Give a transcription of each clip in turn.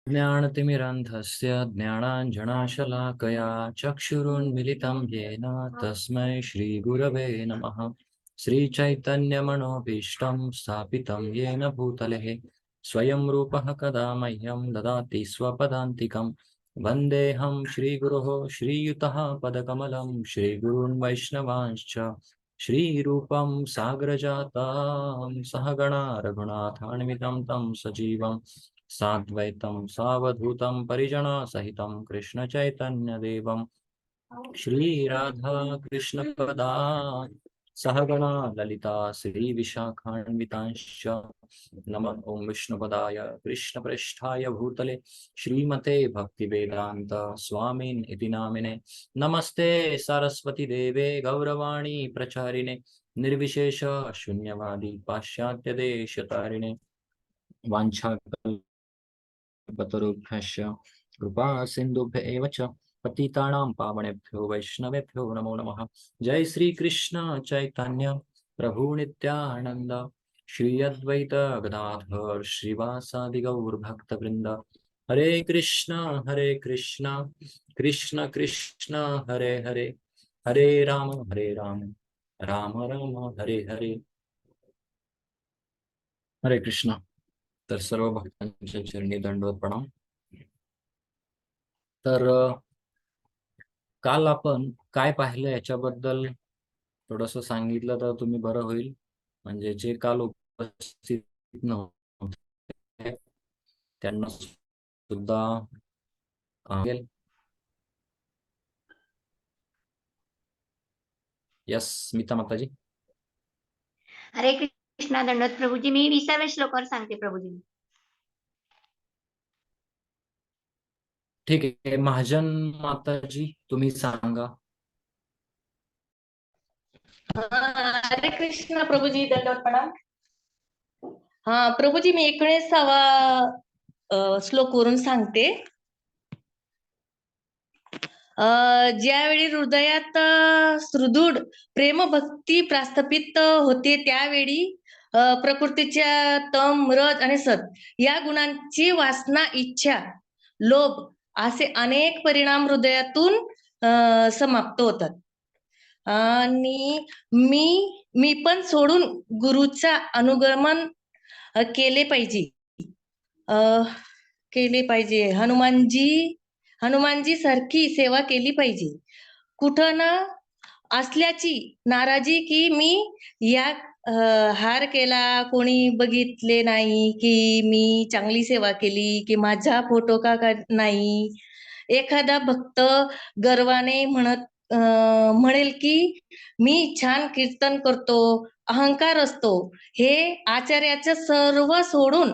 ज्ञानतिमिरन्धस्य ज्ञानाञ्जनाशलाकया चक्षुरुन्मिलितं येन तस्मै श्रीगुरवे नमः। श्रीचैतन्यमनोभीष्टं स्थापितं येन भूतले स्वयं रूपः कदा मह्यं ददाति स्वपदान्तिकं। वन्देऽहं श्रीगुरोः श्रीयुतः पदकमलं श्रीगुरून् वैष्णवांश्च श्रीरूपं साग्रजातं सहगणा रघुनाथान्वितं तं सजीवं साद्वैतं सावधूतं परिजनसहितं कृष्णचैतन्यदेवं श्रीराधा कृष्णपदा सहगणा ललिता श्रीविशाखान्वितांश्च। नमः ॐ विष्णुपदाय कृष्णप्रेष्ठाय भूतले श्रीमते भक्तिवेदान्त स्वामिन् इति नामिने। नमस्ते सरस्वती देवे गौरवाणी प्रचारिणे निर्विशेष शून्यवादी पाश्चात्यदेशतारिणे वाञ्छाकल्पतरुभ्यश्च कृपा सिन्धुभ्य एव च पतितानां पावनेभ्यो वैष्णवेभ्यो नमो नमः। जय श्री कृष्ण चैतन्य प्रभु नित्यानंद श्री अद्वैत गदाधर श्रीवासादि गौर भक्तवृंद। हरे कृष्ण कृष्ण कृष्ण हरे हरे, हरे राम राम राम हरे हरे। हरे कृष्ण। तर सर्व भक्तांच्या चरणी दंडवत प्रणाम। तर काल आपण काय पाहिलं याच्याबद्दल थोडंसं सांगितलं तर तुम्ही बरं होईल, म्हणजे जे काल उपस्थित नव्हते त्यांना सुद्धा यस स्मिता माताजी। हरे कृष्णा दंडवत प्रभूजी। मी 20व्या श्लोकावर सांगते प्रभूजी। ठीक आहे, महाजन माताजी तुम्ही सांगा। हरे कृष्ण प्रभूजी, दंडवत प्रणाम। हा प्रभूजी, मी 19वा श्लोक वरून सांगते। ज्यावेळी हृदयात सुदृढ प्रेम भक्ती प्रस्थापित होते त्यावेळी प्रकृतीच्या तम रज आणि सत या गुणांची वासना इच्छा लोभ असे अनेक परिणाम हृदयातून समाप्त होतात आणि मी पण सोडून गुरुचा अनुगमन केले पाहिजे हनुमानजी सारखी सेवा केली पाहिजे। कुठं ना असल्याची नाराजी की मी या हार केला, कोणी बघितले नाही की मी चांगली सेवा केली की माझा फोटो का नाही। एखादा भक्त गर्वाने म्हणेल की मी छान कीर्तन करतो, अहंकार असतो। हे आचार्याचं सर्व सोडून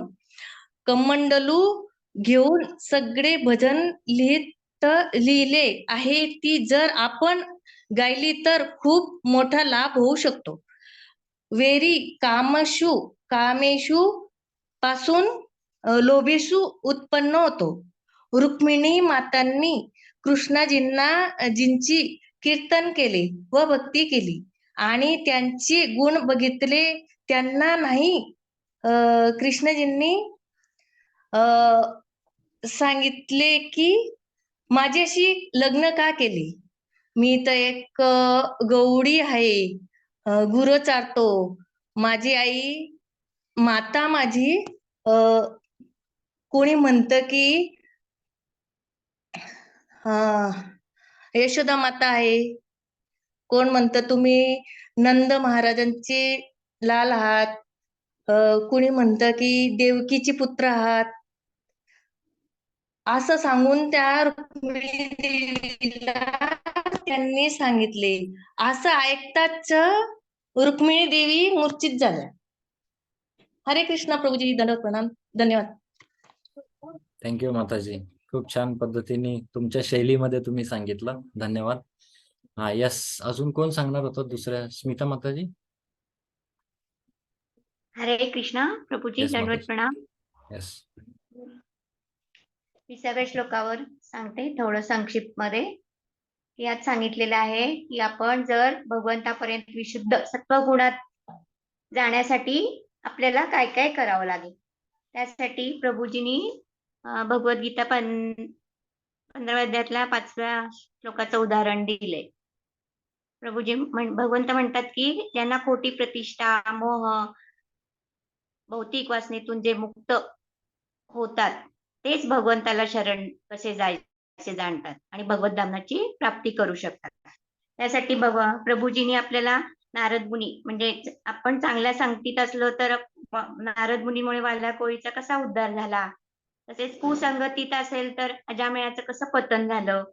कमंडलू घेऊन सगळे भजन लिहिले आहे ती जर आपण गायली तर खूप मोठा लाभ होऊ शकतो। वेरी कामेशू पासून लोभेशू उत्पन्न होतो। रुक्मिणी मातांनी कृष्णाजींची कीर्तन केले व भक्ती केली आणि त्यांचे गुण बघितले। त्यांना नाही कृष्णजींनी सांगितले की माझ्याशी लग्न का केले, मी तर एक गवळी आहे, गुरं चारतो, माझी आई माता माझी कोणी म्हणतं की यशोदा माता आहे, कोण म्हणतं तुम्ही नंद महाराजांचे लाल आहात, कुणी म्हणतं की देवकीची पुत्र आहात, असं सांगून त्या रुक्मिणी देवीला त्यांनी सांगितले। असं ऐकताच रुक्मिणी देवी मूर्छित झाल्या। हरे कृष्ण प्रभूजी, दंडवत प्रणाम, धन्यवाद। थँक्यू माताजी, खूप छान पद्धतीने तुमच्या शैलीमध्ये तुम्ही सांगितलं, धन्यवाद। हा यस, अजून कोण सांगणार होतं दुसऱ्या? स्मिता माताजी। हरे कृष्णा प्रभूजी, दंडवत प्रणाम। यस, 20व्या श्लोकावर सांगते थोडं संक्षिप्त मध्ये। यात सांगितलेलं आहे की आपण जर भगवंतापर्यंत विशुद्ध सत्वगुणात जाण्यासाठी आपल्याला काय काय करावं लागेल। त्यासाठी प्रभूजींनी भगवद्गीता 15व्या अध्यायातल्या 5व्या श्लोकाचं उदाहरण दिलंय. भगवंत म्हणतात की ज्यांना खोटी प्रतिष्ठा, मोह, भौतिक वासनेतून जे मुक्त होतात, तेच भगवंताला शरण कसे जायचे जाणतात आणि भगवत धामाची प्राप्ती करू शकतात. त्यासाठी प्रभूजींनी आपल्याला नारद मुनी म्हणजे आपण चांगल्या संगतीत असलो तर नारद मुनीमुळे वाल्ल्या कोळीचा कसा उद्धार झाला, तसेच कुसंगतीत असेल तर अजामिळाचं कसं पतन झालं,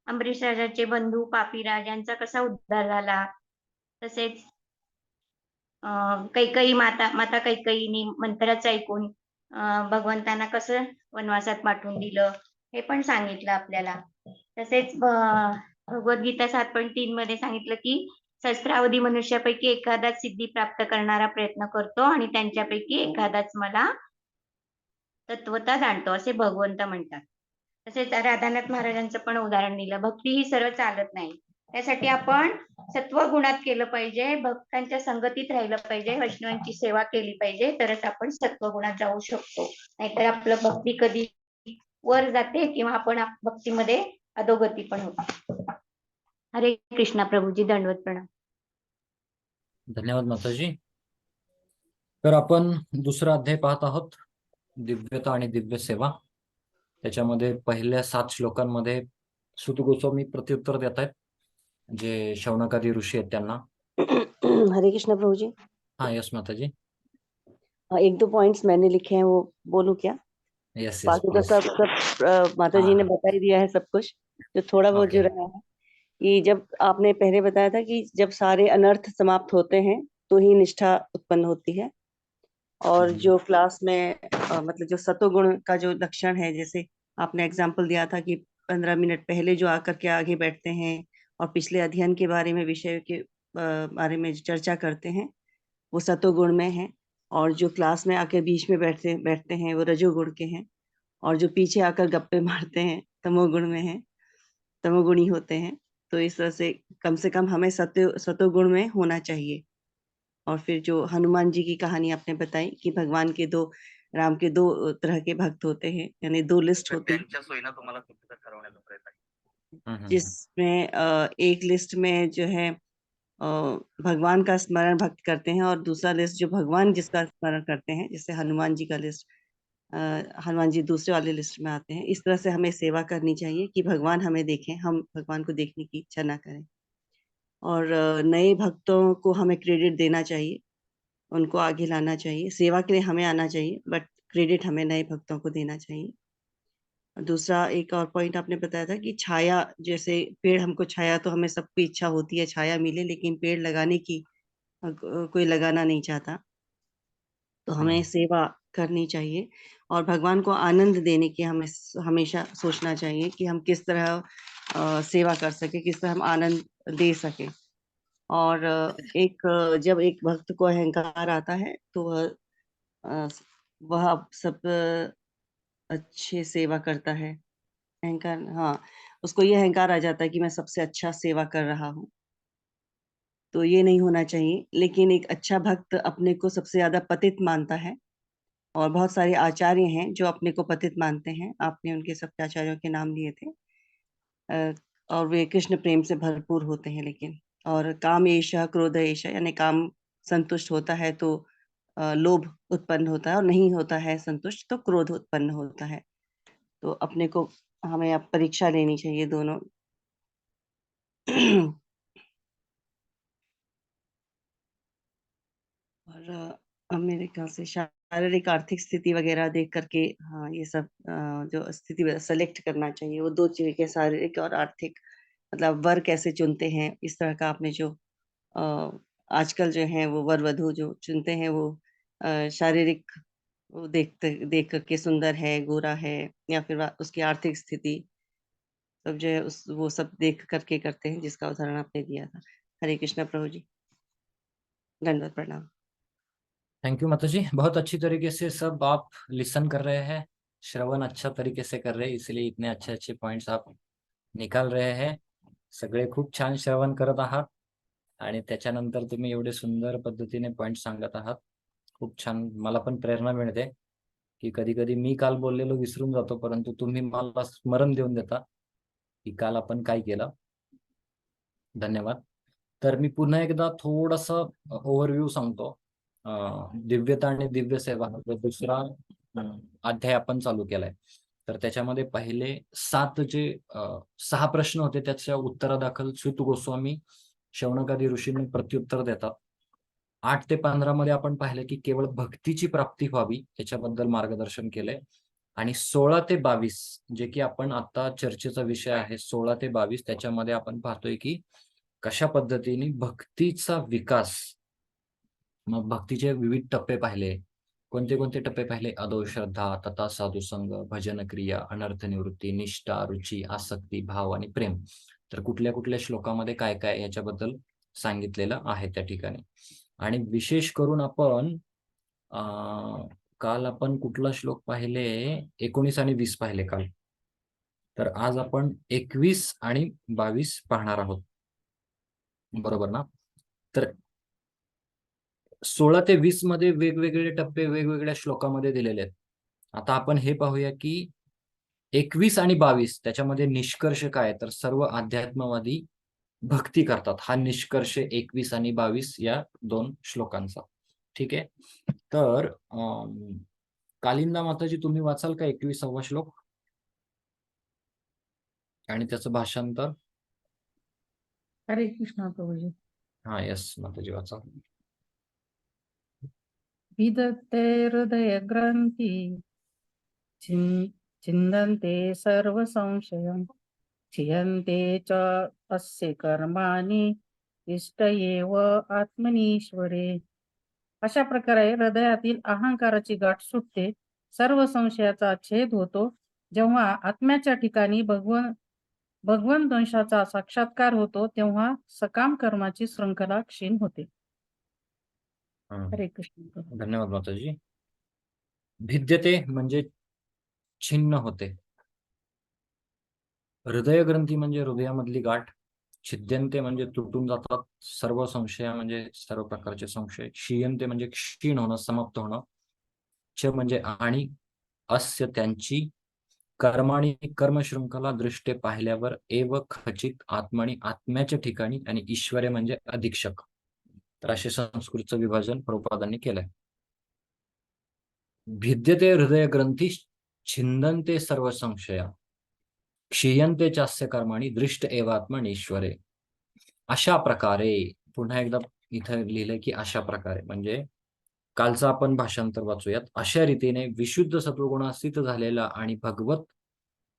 अंबरीश राजाचे बंधू पापी राजांचा कसा उद्धार झाला, तसेच कैकेयी माता कैकेयीनी मंत्राचं ऐकून भगवंतांना कसं वनवासात पाठवून दिलं, हे पण सांगितलं आपल्याला. तसेच भगवद्गीता 7.3 मध्ये सांगितलं की सहस्रावधी मनुष्यापैकी एखादाच सिद्धी प्राप्त करणारा प्रयत्न करतो आणि त्यांच्यापैकी एखादाच मला तत्वता जाणतो, असे भगवंत म्हणतात. तसेच राधानाथ महाराजांचं पण उदाहरण दिलं. भक्ती ही सरळ चालत नाही, त्यासाठी आपण सत्वगुणात केलं पाहिजे, भक्तांच्या संगतीत राहिलं पाहिजे, वैष्णवांची सेवा केली पाहिजे, तरच आपण सत्वगुणात जाऊ शकतो. नाहीतर आपलं भक्ती कधी वर जाते किंवा आपण भक्तीमध्ये अधोगती पण होतो. हरे कृष्णा. प्रभूजी दंडवत प्रणाम. धन्यवाद माताजी. तर आपण दुसरा अध्याय पाहत आहोत, दिव्यता आणि दिव्य सेवा. त्याच्यामध्ये पहिल्या 7 श्लोकांमध्ये सुत गोस्वामी प्रत्युत्तर देत आहेत, जे शौनकादी ऋषी आहेत त्यांना. हरे कृष्णा प्रभु जी। हाँ यस माताजी. हाँ, 1-2 पॉइंट्स मैंने लिखे हैं, वो बोलूं क्या? यस यस बाकी तो प्लीज. सब माता जी ने हाँ बता ही दिया है सब कुछ। जो थोड़ा बहुत जो ओके. रहा है कि जब आपने पहले बताया था कि जब सारे अनर्थ समाप्त होते हैं तो ही निष्ठा उत्पन्न होती है। और जो क्लास में मतलब जो सतोगुण का जो लक्षण है, जैसे आपने एग्जाम्पल दिया था कि 15 मिनट पहले जो आकर के आगे बैठते हैं और पिछले अध्ययन के बारे में, विषय के बारे में चर्चा करते हैं, वो सतोगुण में है। और जो क्लास में आकर बीच में बैठते हैं वो रजोगुण के हैं। और जो पीछे आकर गप्पे मारते हैं तमोगुण में है, तमोगुणी होते हैं। तो इस तरह से कम हमें सतोगुण में होना चाहिए। और फिर जो हनुमान जी की कहानी आपने बताई कि भगवान के राम के 2 तरह के भक्त होते हैं, यानी 2 लिस्ट होती है, जिसमें एक लिस्ट में जो है भगवान का स्मरण भक्त करते हैं और दूसरा लिस्ट जो भगवान जिसका स्मरण करते हैं, जैसे हनुमान जी का लिस्ट, हनुमान जी दूसरे वाले लिस्ट में आते हैं। इस तरह से हमें सेवा करनी चाहिए कि भगवान हमें देखें, हम भगवान को देखने की इच्छा ना करें। और नए भक्तों को हमें क्रेडिट देना चाहिए, उनको आगे लाना चाहिए। सेवा के लिए हमें आना चाहिए, बट क्रेडिट हमें नए भक्तों को देना चाहिए। और दूसरा एक और पॉइंट आपने बताया था कि छाया, जैसे पेड़, हमको छाया तो हमें सबकी इच्छा होती है छाया मिले, लेकिन पेड़ लगाने की कोई लगाना नहीं चाहता। तो हमें सेवा करनी चाहिए और भगवान को आनंद देने की हमें हमेशा सोचना चाहिए कि हम किस तरह सेवा कर सके, किस तरह हम आनंद दे सके। और जब एक भक्त को अहंकार आता है तो वह सब अच्छे सेवा करता है। अहंकार, हाँ, उसको ये अहंकार आ जाता है कि मैं सबसे अच्छा सेवा कर रहा हूँ। तो ये नहीं होना चाहिए। लेकिन एक अच्छा भक्त अपने को सबसे ज्यादा पतित मानता है और बहुत सारे आचार्य हैं जो अपने को पतित मानते हैं। आपने उनके सब आचार्यों के नाम लिए थे। और वे कृष्ण प्रेम से भरपूर होते हैं। लेकिन और काम एषः क्रोध एषः, यानी काम संतुष्ट होता है तो लोभ उत्पन्न होता है, और नहीं होता है संतुष्ट तो क्रोध उत्पन्न होता है। तो अपने को हमें अब परीक्षा लेनी चाहिए दोनों। और मेरे ख्याल से शारीरिक आर्थिक स्थिति वगैरह देख करके, हाँ, ये सब जो स्थिति सेलेक्ट करना चाहिए, वो 2 चीज के, शारीरिक और आर्थिक। मतलब वर कैसे चुनते हैं, इस तरह का आपने जो आजकल जो है वो वर वधू जो चुनते हैं वो शारीरिक वो देख करके सुंदर है, गोरा है, या फिर उसकी आर्थिक स्थिति, सब जो है वो सब देख करके करते हैं, जिसका उदाहरण आपने दिया था। हरे कृष्णा प्रभु जी, दंडवत प्रणाम। थैंक यू माता जी. बहुत अच्छी तरीके से सब आप लिसन कर रहे हैं, श्रवण अच्छा तरीके से कर रहे हैं, इसलिए इतने अच्छे अच्छे पॉइंट्स आप निकाल रहे हैं. सगळे खूप छान श्रवण करत आहात आणि त्याच्यानंतर तुम्ही एवढे सुंदर पद्धतीने पॉइंट सांगत आहात. खूप छान. मला पण प्रेरणा मिळते की कधी कधी मी काल बोललेलो विसरून जातो, परंतु तुम्ही मला स्मरण देऊन देता की काल आपण काय केलं. धन्यवाद. तर मी पुन्हा एकदा थोडासा ओव्हरव्ह्यू सांगतो. दिव्यता आणि दिव्य सेवा हा दुसरा अध्याय आपण चालू केलाय. तर त्याच्यामध्ये पहिले 6 प्रश्न होते, त्याच्या उत्तरादाखल सूत गोस्वामी शौनकादी ऋषींनी प्रत्युत्तर देतात. 8 ते 15 मध्ये आपण पाहिलं की केवळ भक्तीची प्राप्ती व्हावी याच्याबद्दल मार्गदर्शन केलंय. आणि 16 ते 22 जे की आपण आता चर्चेचा विषय आहे, 16 ते 22 त्याच्यामध्ये आपण पाहतोय की कशा पद्धतीने भक्तीचा विकास, मग भक्तीचे विविध टप्पे पाहिले. कोणते कोणते टप्पे पाहिले? अदो श्रद्धा, तथा साधुसंग, भजन क्रिया, अनर्थ निवृत्ती, निष्ठा, रुची, आसक्ती, भाव आणि प्रेम. तर कुठल्या कुठल्या श्लोकामध्ये काय काय याच्याबद्दल सांगितलेलं आहे त्या ठिकाणी. आणि विशेष करून आपण काल आपण कुठला श्लोक पाहिले? 19 आणि 20 पाहिले काल. तर आज आपण 21 आणि 22 पाहणार आहोत, बरोबर ना? तर 16 ते 20 मध्ये वेगवेगळे टप्पे वेगवेगळ्या श्लोकामध्ये दिलेले आहेत. आता आपण हे पाहूया की 21 आणि 22 त्याच्यामध्ये निष्कर्ष काय? तर सर्व अध्यात्मवादी भक्ती करतात. हा निष्कर्ष 21 आणि 22 या 2 श्लोकांचा. ठीक आहे. तर कालिंदा माताजी तुम्ही वाचाल का 21वा श्लोक आणि त्याचं भाषांतर? हरे कृष्ण प्रभुजी. हा, यस माताजी वाचा. विदग्धे हृदय ग्रंथी छिन्दन्ते सर्व संशयं क्षीयन्ते च अस्य कर्माणि इष्ट एव आत्मनीश्वरे. अशा प्रकारे हृदयातील अहंकाराची गाठ सुटते, सर्व संशयाचा छेद होतो. जेव्हा आत्म्याच्या ठिकाणी भगवंत अंशाचा साक्षात्कार होतो, तेव्हा सकाम कर्माची शृंखला क्षीण होते. हरे कृष्ण. धन्यवाद माताजी. भिद्यते म्हणजे छिन्न होते. हृदय ग्रंथी म्हणजे हृदयामधली गाठ. छिद्यंते म्हणजे तुटून जातात. सर्व संशय म्हणजे सर्व प्रकारचे संशय. क्षीयंते म्हणजे क्षीण होणं, समाप्त होणं. च म्हणजे आणि, अस्य त्यांची, कर्माणी कर्मशृंखला दृष्टे पाहिल्यावर, एव खचित आत्मानी आत्म्याच्या ठिकाणी, आणि ईश्वरे म्हणजे अधीक्षक. तर असे संस्कृतचं विभाजन प्रभुपादांनी केलंय. भिद्यते हृदय ग्रंथी छिंदन्ते सर्व संशया क्षीयन्ते चास्य कर्माणि दृष्ट एव आत्मन ईश्वरे. अशा प्रकारे, पुन्हा एकदा इथं लिहिलंय की अशा प्रकारे, म्हणजे कालचं आपण भाषांतर वाचूयात. अशा रीतीने विशुद्ध सत्वगुणास्थित झालेला आणि भगवत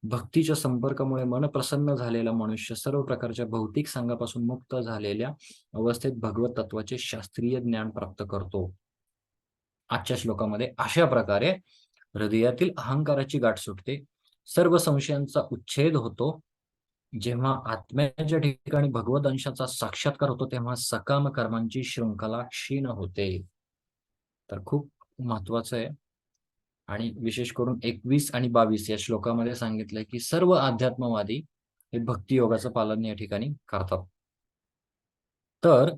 भक्तीच्या संपर्कामुळे मन प्रसन्न झालेला मनुष्य सर्व प्रकारच्या भौतिक संघापासून मुक्त झालेल्या अवस्थेत भगवत तत्वाचे शास्त्रीय ज्ञान प्राप्त करतो. आजच्या श्लोकामध्ये अशा प्रकारे हृदयातील अहंकाराची गाठ सुटते, सर्व संशयांचा उच्छेद होतो. जेव्हा आत्म्याच्या ठिकाणी भगवत अंशाचा साक्षात्कार होतो, तेव्हा सकाम कर्मांची शृंखला क्षीण होते. तर खूप महत्वाचं आहे. आणि विशेष करून 21 आणि 22 या श्लोकामध्ये सांगितलंय की सर्व अध्यात्मवादी हे भक्ती योगाचं पालन या ठिकाणी करतात. तर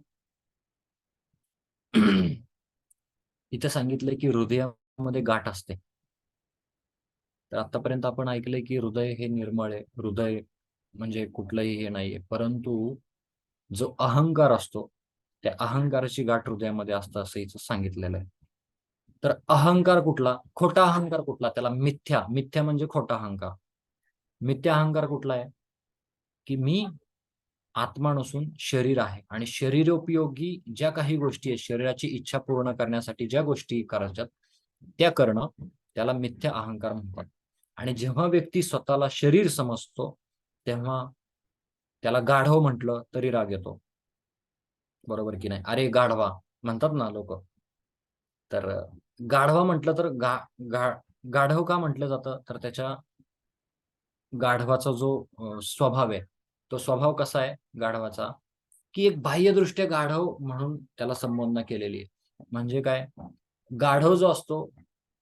इथे सांगितलंय की हृदयामध्ये गाठ असते. तर आतापर्यंत आपण ऐकलंय की हृदय हे निर्मळ आहे, हृदय म्हणजे कुठलंही हे नाहीये, परंतु जो अहंकार असतो त्या अहंकाराची गाठ हृदयामध्ये असतं असं इथं सांगितलेलं आहे. तर अहंकार कुठला? खोटा अहंकार कुठला? त्याला मिथ्या. मिथ्या म्हणजे खोटा अहंकार. मिथ्या अहंकार कुठला आहे? की मी आत्मा नसून शरीर आहे, आणि शरीरोपयोगी ज्या काही गोष्टी आहेत, शरीराची इच्छा पूर्ण करण्यासाठी ज्या गोष्टी करायच्यात त्या करणं, त्याला मिथ्या अहंकार म्हणतात. आणि जेव्हा व्यक्ती स्वतःला शरीर समजतो, तेव्हा त्याला गाढव म्हटलं तरी राग येतो, बरोबर की नाही? अरे गाढवा म्हणतात ना लोक. तर गाढवा म्हटलं तर गाढव का म्हटलं जातं? तर त्याच्या गाढवाचा जो स्वभाव आहे, तो स्वभाव कसा आहे गाढवाचा, की एक बाह्यदृष्ट्या गाढव म्हणून त्याला संबोधना केलेली आहे. म्हणजे काय? गाढव जो असतो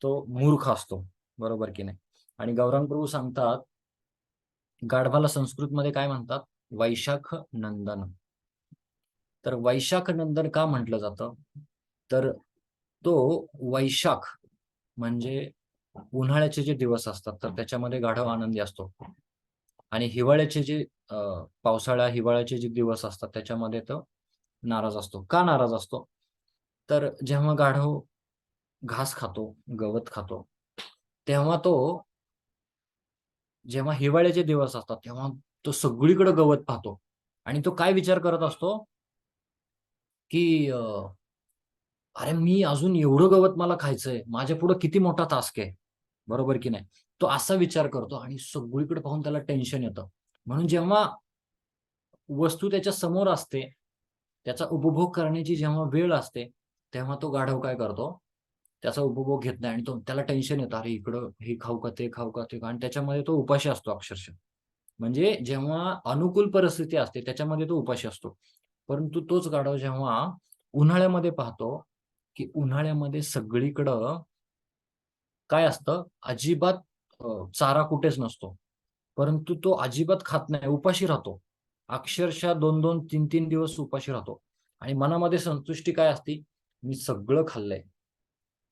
तो मूर्ख असतो, बरोबर की नाही? आणि गौरांग प्रभू सांगतात, गाढवाला संस्कृतमध्ये काय म्हणतात? वैशाख नंदन. तर वैशाख नंदन का म्हटलं जातं? तर तो वैशाख म्हणजे उन्हाळ्याचे जे दिवस असतात तर त्याच्यामध्ये गाढव आनंदी असतो आणि हिवाळ्याचे जे हिवाळ्याचे जे दिवस असतात त्याच्यामध्ये तो नाराज असतो. का नाराज असतो? तर जेव्हा गाढव घास खातो, गवत खातो, तेव्हा जेव्हा हिवाळ्याचे दिवस असतात तेव्हा तो सगळीकडे गवत पाहतो आणि तो काय विचार करत असतो की अरे मी अजून एवढं गवत मला खायचंय, माझ्या पुढे किती मोठा टास्क आहे, बरोबर की नाही? तो असा विचार करतो आणि सगळीकडे पाहून त्याला टेन्शन येतं. म्हणून जेव्हा वस्तू त्याच्या समोर असते, त्याचा उपभोग करण्याची जेव्हा वेळ असते, तेव्हा तो गाढव काय करतो? त्याचा उपभोग घेत नाही आणि त्याला टेन्शन येतं, अरे इकडं हे खाऊ का, ते खाऊ का, ते खाऊ, आणि त्याच्यामध्ये तो उपाशी असतो अक्षरशः. म्हणजे जेव्हा अनुकूल परिस्थिती असते त्याच्यामध्ये तो उपाशी असतो. परंतु तोच गाढव जेव्हा उन्हाळ्यामध्ये पाहतो, की उन्हाळ्यामध्ये सगळीकडं काय असतं, अजिबात चारा कुठेच नसतो. परंतु तो अजिबात खात नाही, उपाशी राहतो. अक्षरशः 2-2, 3-3 दिवस उपाशी राहतो आणि मनामध्ये संतुष्टी काय असते, मी सगळं खाल्लंय,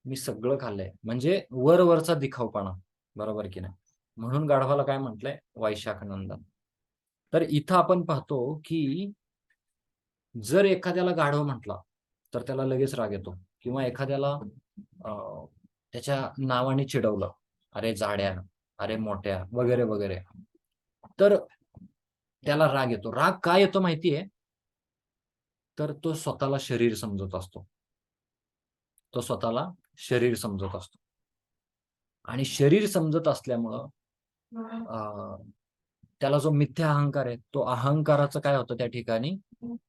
मी सगळं खाल्लंय. म्हणजे वरचा दिखाऊपणा, बरोबर की नाही? म्हणून गाढवाला काय म्हटलंय? वैशाख नंदन. तर इथं आपण पाहतो, की जर एखाद्याला गाढव म्हटला, तर त्याला लगेच राग येतो किंवा एखाद्याला त्याच्या नावाने चिडवलं, अरे जाड्या, अरे मोठ्या, वगैरे वगैरे, तर त्याला राग येतो. राग का येतो माहितीये? तर तो स्वतःला शरीर समजत असतो. तो स्वतःला शरीर समजत असतो आणि शरीर समजत असल्यामुळं त्याला जो मिथ्या अहंकार आहे, तो अहंकाराचं काय होतं त्या ठिकाणी?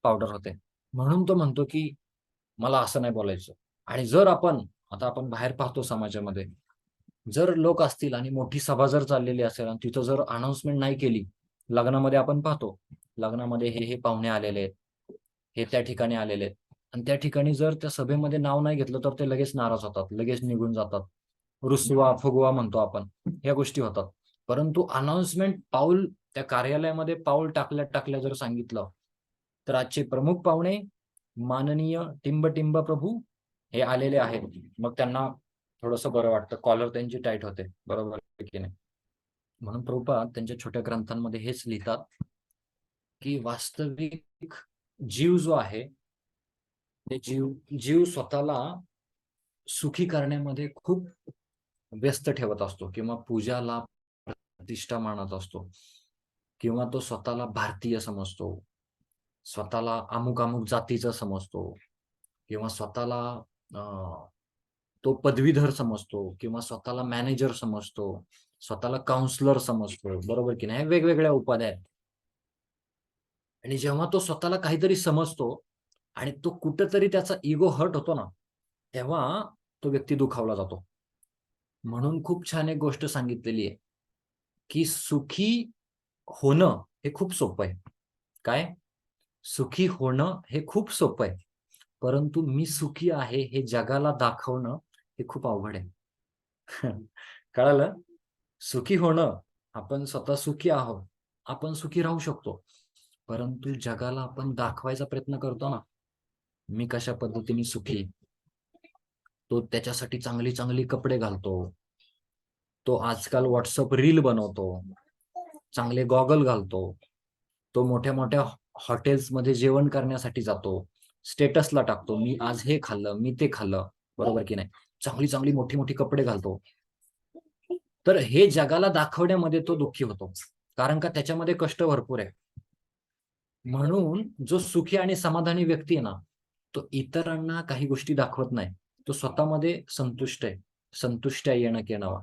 पावडर होते. म्हणून तो म्हणतो की मला असं नाही बोलायचं. आणि जर आता आपण बाहेर पाहतो समाजामध्ये, जर लोक असतील आणि मोठी सभा जर चाललेली असेल आणि तिथं जर अनाउन्समेंट नाही केली, लग्नामध्ये आपण पाहतो, लग्नामध्ये हे पाहुणे आलेले आहेत, हे त्या ठिकाणी आलेले आहेत आणि त्या ठिकाणी जर त्या सभेमध्ये नाव नाही घेतलं तर ते लगेच नाराज होतात, लगेच निघून जातात. रुसवा फुगवा म्हणतो आपण, ह्या गोष्टी होतात. परंतु अनाउन्समेंट त्या कार्यालयामध्ये पाऊल टाकल्या टाकल्या जर सांगितलं, तर आजचे प्रमुख पाहुणे माननीय टिंब प्रभू हे आलेले आहेत, मग त्यांना थोडंसं बरं वाटतं, कॉलर त्यांची टाईट होते, बरोबर की नाही? म्हणून प्रभुपाद त्यांच्या छोट्या ग्रंथांमध्ये हेच लिहितात की वास्तविक जीव जो आहे, ते जीव स्वतःला सुखी करण्यामध्ये खूप व्यस्त ठेवत असतो किंवा पूजाला प्रतिष्ठा मानत असतो किंवा तो स्वतःला भारतीय समजतो, स्वतःला अमुक अमुक जातीचा समजतो किंवा स्वतःला तो पदवीधर समजतो किंवा स्वतःला मॅनेजर समजतो, स्वतःला काउन्सलर समजतो, बरोबर की नाही? वेगवेगळ्या उपाध्या आहेत. आणि जेव्हा तो स्वतःला काहीतरी समजतो आणि तो कुठेतरी त्याचा इगो हर्ट होतो ना, तेव्हा तो व्यक्ती दुखावला जातो. म्हणून खूप छान एक गोष्ट सांगितलेली आहे, की सुखी होणं हे खूप सोपं आहे. काय? सुखी होणं हे खूप सोपं आहे. परंतु मी सुखी आहे हे जगाला दाखवणं हे खूप अवघड आहे. कळालं? सुखी होणं, आपण स्वतः सुखी आहोत, आपण सुखी राहू शकतो. परंतु जगाला आपण दाखवायचा प्रयत्न करतो ना, मी कशा पद्धतीने सुखी. तो त्याच्यासाठी चांगली चांगली कपडे घालतो. तो आजकाल WhatsApp रील बनवतो. चांगले गॉगल घालतो. तो मोठ्या मोठ्या हॉटेल्समध्ये जेवण करण्यासाठी जातो. स्टेटसला टाकतो, मी आज हे खाल्लं, मी ते खाल्लं, बरोबर की नाही? चांगली चांगली मोठी मोठी कपडे घालतो. तर हे जगाला दाखवण्यामध्ये तो दुःखी होतो, कारण का त्याच्यामध्ये कष्ट भरपूर आहे. म्हणून जो सुखी आणि समाधानी व्यक्ती आहे ना, तो इतरांना काही गोष्टी दाखवत नाही. तो स्वतःमध्ये संतुष्ट आहे. संतुष्ट्या येणं केणावा.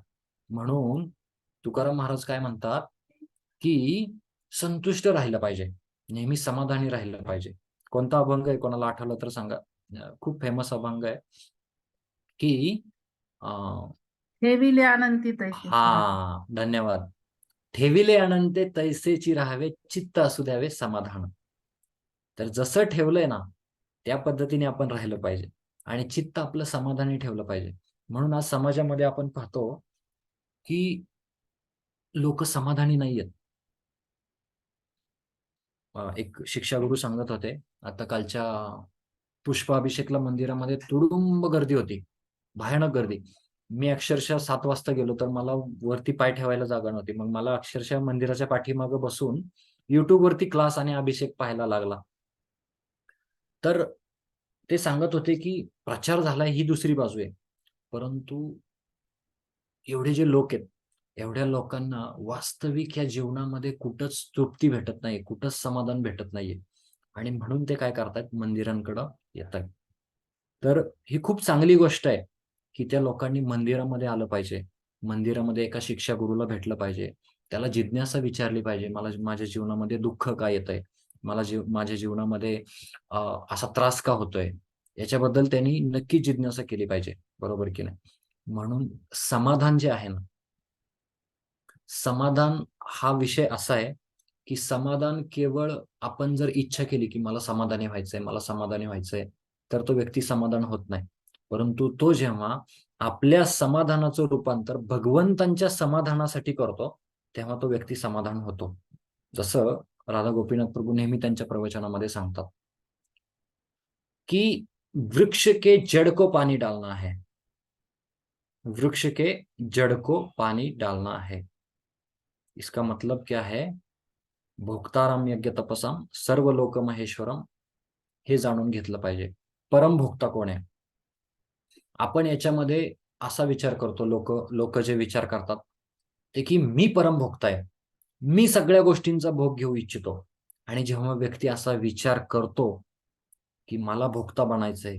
म्हणून तुकाराम महाराज काय म्हणतात, की संतुष्ट राहिलं पाहिजे. नेहमी समाधानी राहिलं पाहिजे. कोणता अभंग आहे, कोणाला आठवलं तर सांगा. खूप फेमस अभंग आहे, की ठेविले अनंती तैसे. हा, धन्यवाद. ठेविले अनंते तैसेची राहावे, चित्त असू द्यावे समाधान. तर जसं ठेवलंय ना, त्या पद्धतीने आपण राहिलं पाहिजे आणि चित्त आपलं समाधानी ठेवलं पाहिजे. म्हणून आज समाजामध्ये आपण पाहतो, की लोक समाधानी नाहीयेत. एक शिक्षागुरु सांगत होते, आता कालच्या पुष्पाभिषेकला मंदिरामध्ये तुडुंब गर्दी होती, भयानक गर्दी. मी अक्षरशः 7 वाजता गेलो तर मला वरती पाय ठेवायला जागा नव्हती. मग मला अक्षरशः मंदिराच्या पाठीमागे बसून YouTube वरती क्लास आणि अभिषेक पाहायला लागला. तर ते सांगत होते की प्रचार झालाय ही दुसरी बाजू आहे. परंतु एवढे जे लोक आहेत, एवढ्या लोकांना वास्तविक या जीवनामध्ये कुठंच तृप्ती भेटत नाही, कुठंच समाधान भेटत नाहीये. आणि म्हणून ते काय करतायत, मंदिरांकडं येतायत. तर ही खूप चांगली गोष्ट आहे, की त्या लोकांनी मंदिरामध्ये आलं पाहिजे. मंदिरामध्ये एका शिक्षा गुरुला भेटलं पाहिजे. त्याला जिज्ञासा विचारली पाहिजे, मला माझ्या जीवनामध्ये दुःख का येतंय? मला माझ्या जीवनामध्ये असा त्रास का होतोय? याच्याबद्दल त्यांनी नक्की जिज्ञासा केली पाहिजे. बरोबर की नाही? म्हणून समाधान जे आहे ना, समाधान हा विषय असा आहे, की समाधान केवळ आपण जर इच्छा केली, की मला समाधानी व्हायचंय, मला समाधानी व्हायचंय, तर तो व्यक्ती समाधान होत नाही. परंतु तो जेव्हा आपल्या समाधानाचं रूपांतर भगवंतांच्या समाधानासाठी करतो, तेव्हा तो व्यक्ती समाधान होतो. जसं राधा गोपीनाथ प्रभू नेहमी त्यांच्या प्रवचनामध्ये सांगतात, की वृक्ष के जड़ को पानी डालना है. वृक्ष के जड़ को पानी डालना है. इसका मतलब क्या है? भोक्ताराम यज्ञ तपसाम सर्व लोक महेश्वरम, हे जाणून घेतलं पाहिजे. परमभोक्ता कोण आहे? आपण याच्यामध्ये असा विचार करतो, लोक लोक जे विचार करतात ते की मी परमभोक्ता आहे, मी सगळ्या गोष्टींचा भोग घेऊ इच्छितो. आणि जेव्हा व्यक्ती असा विचार करतो की मला भोक्ता बनायचंय,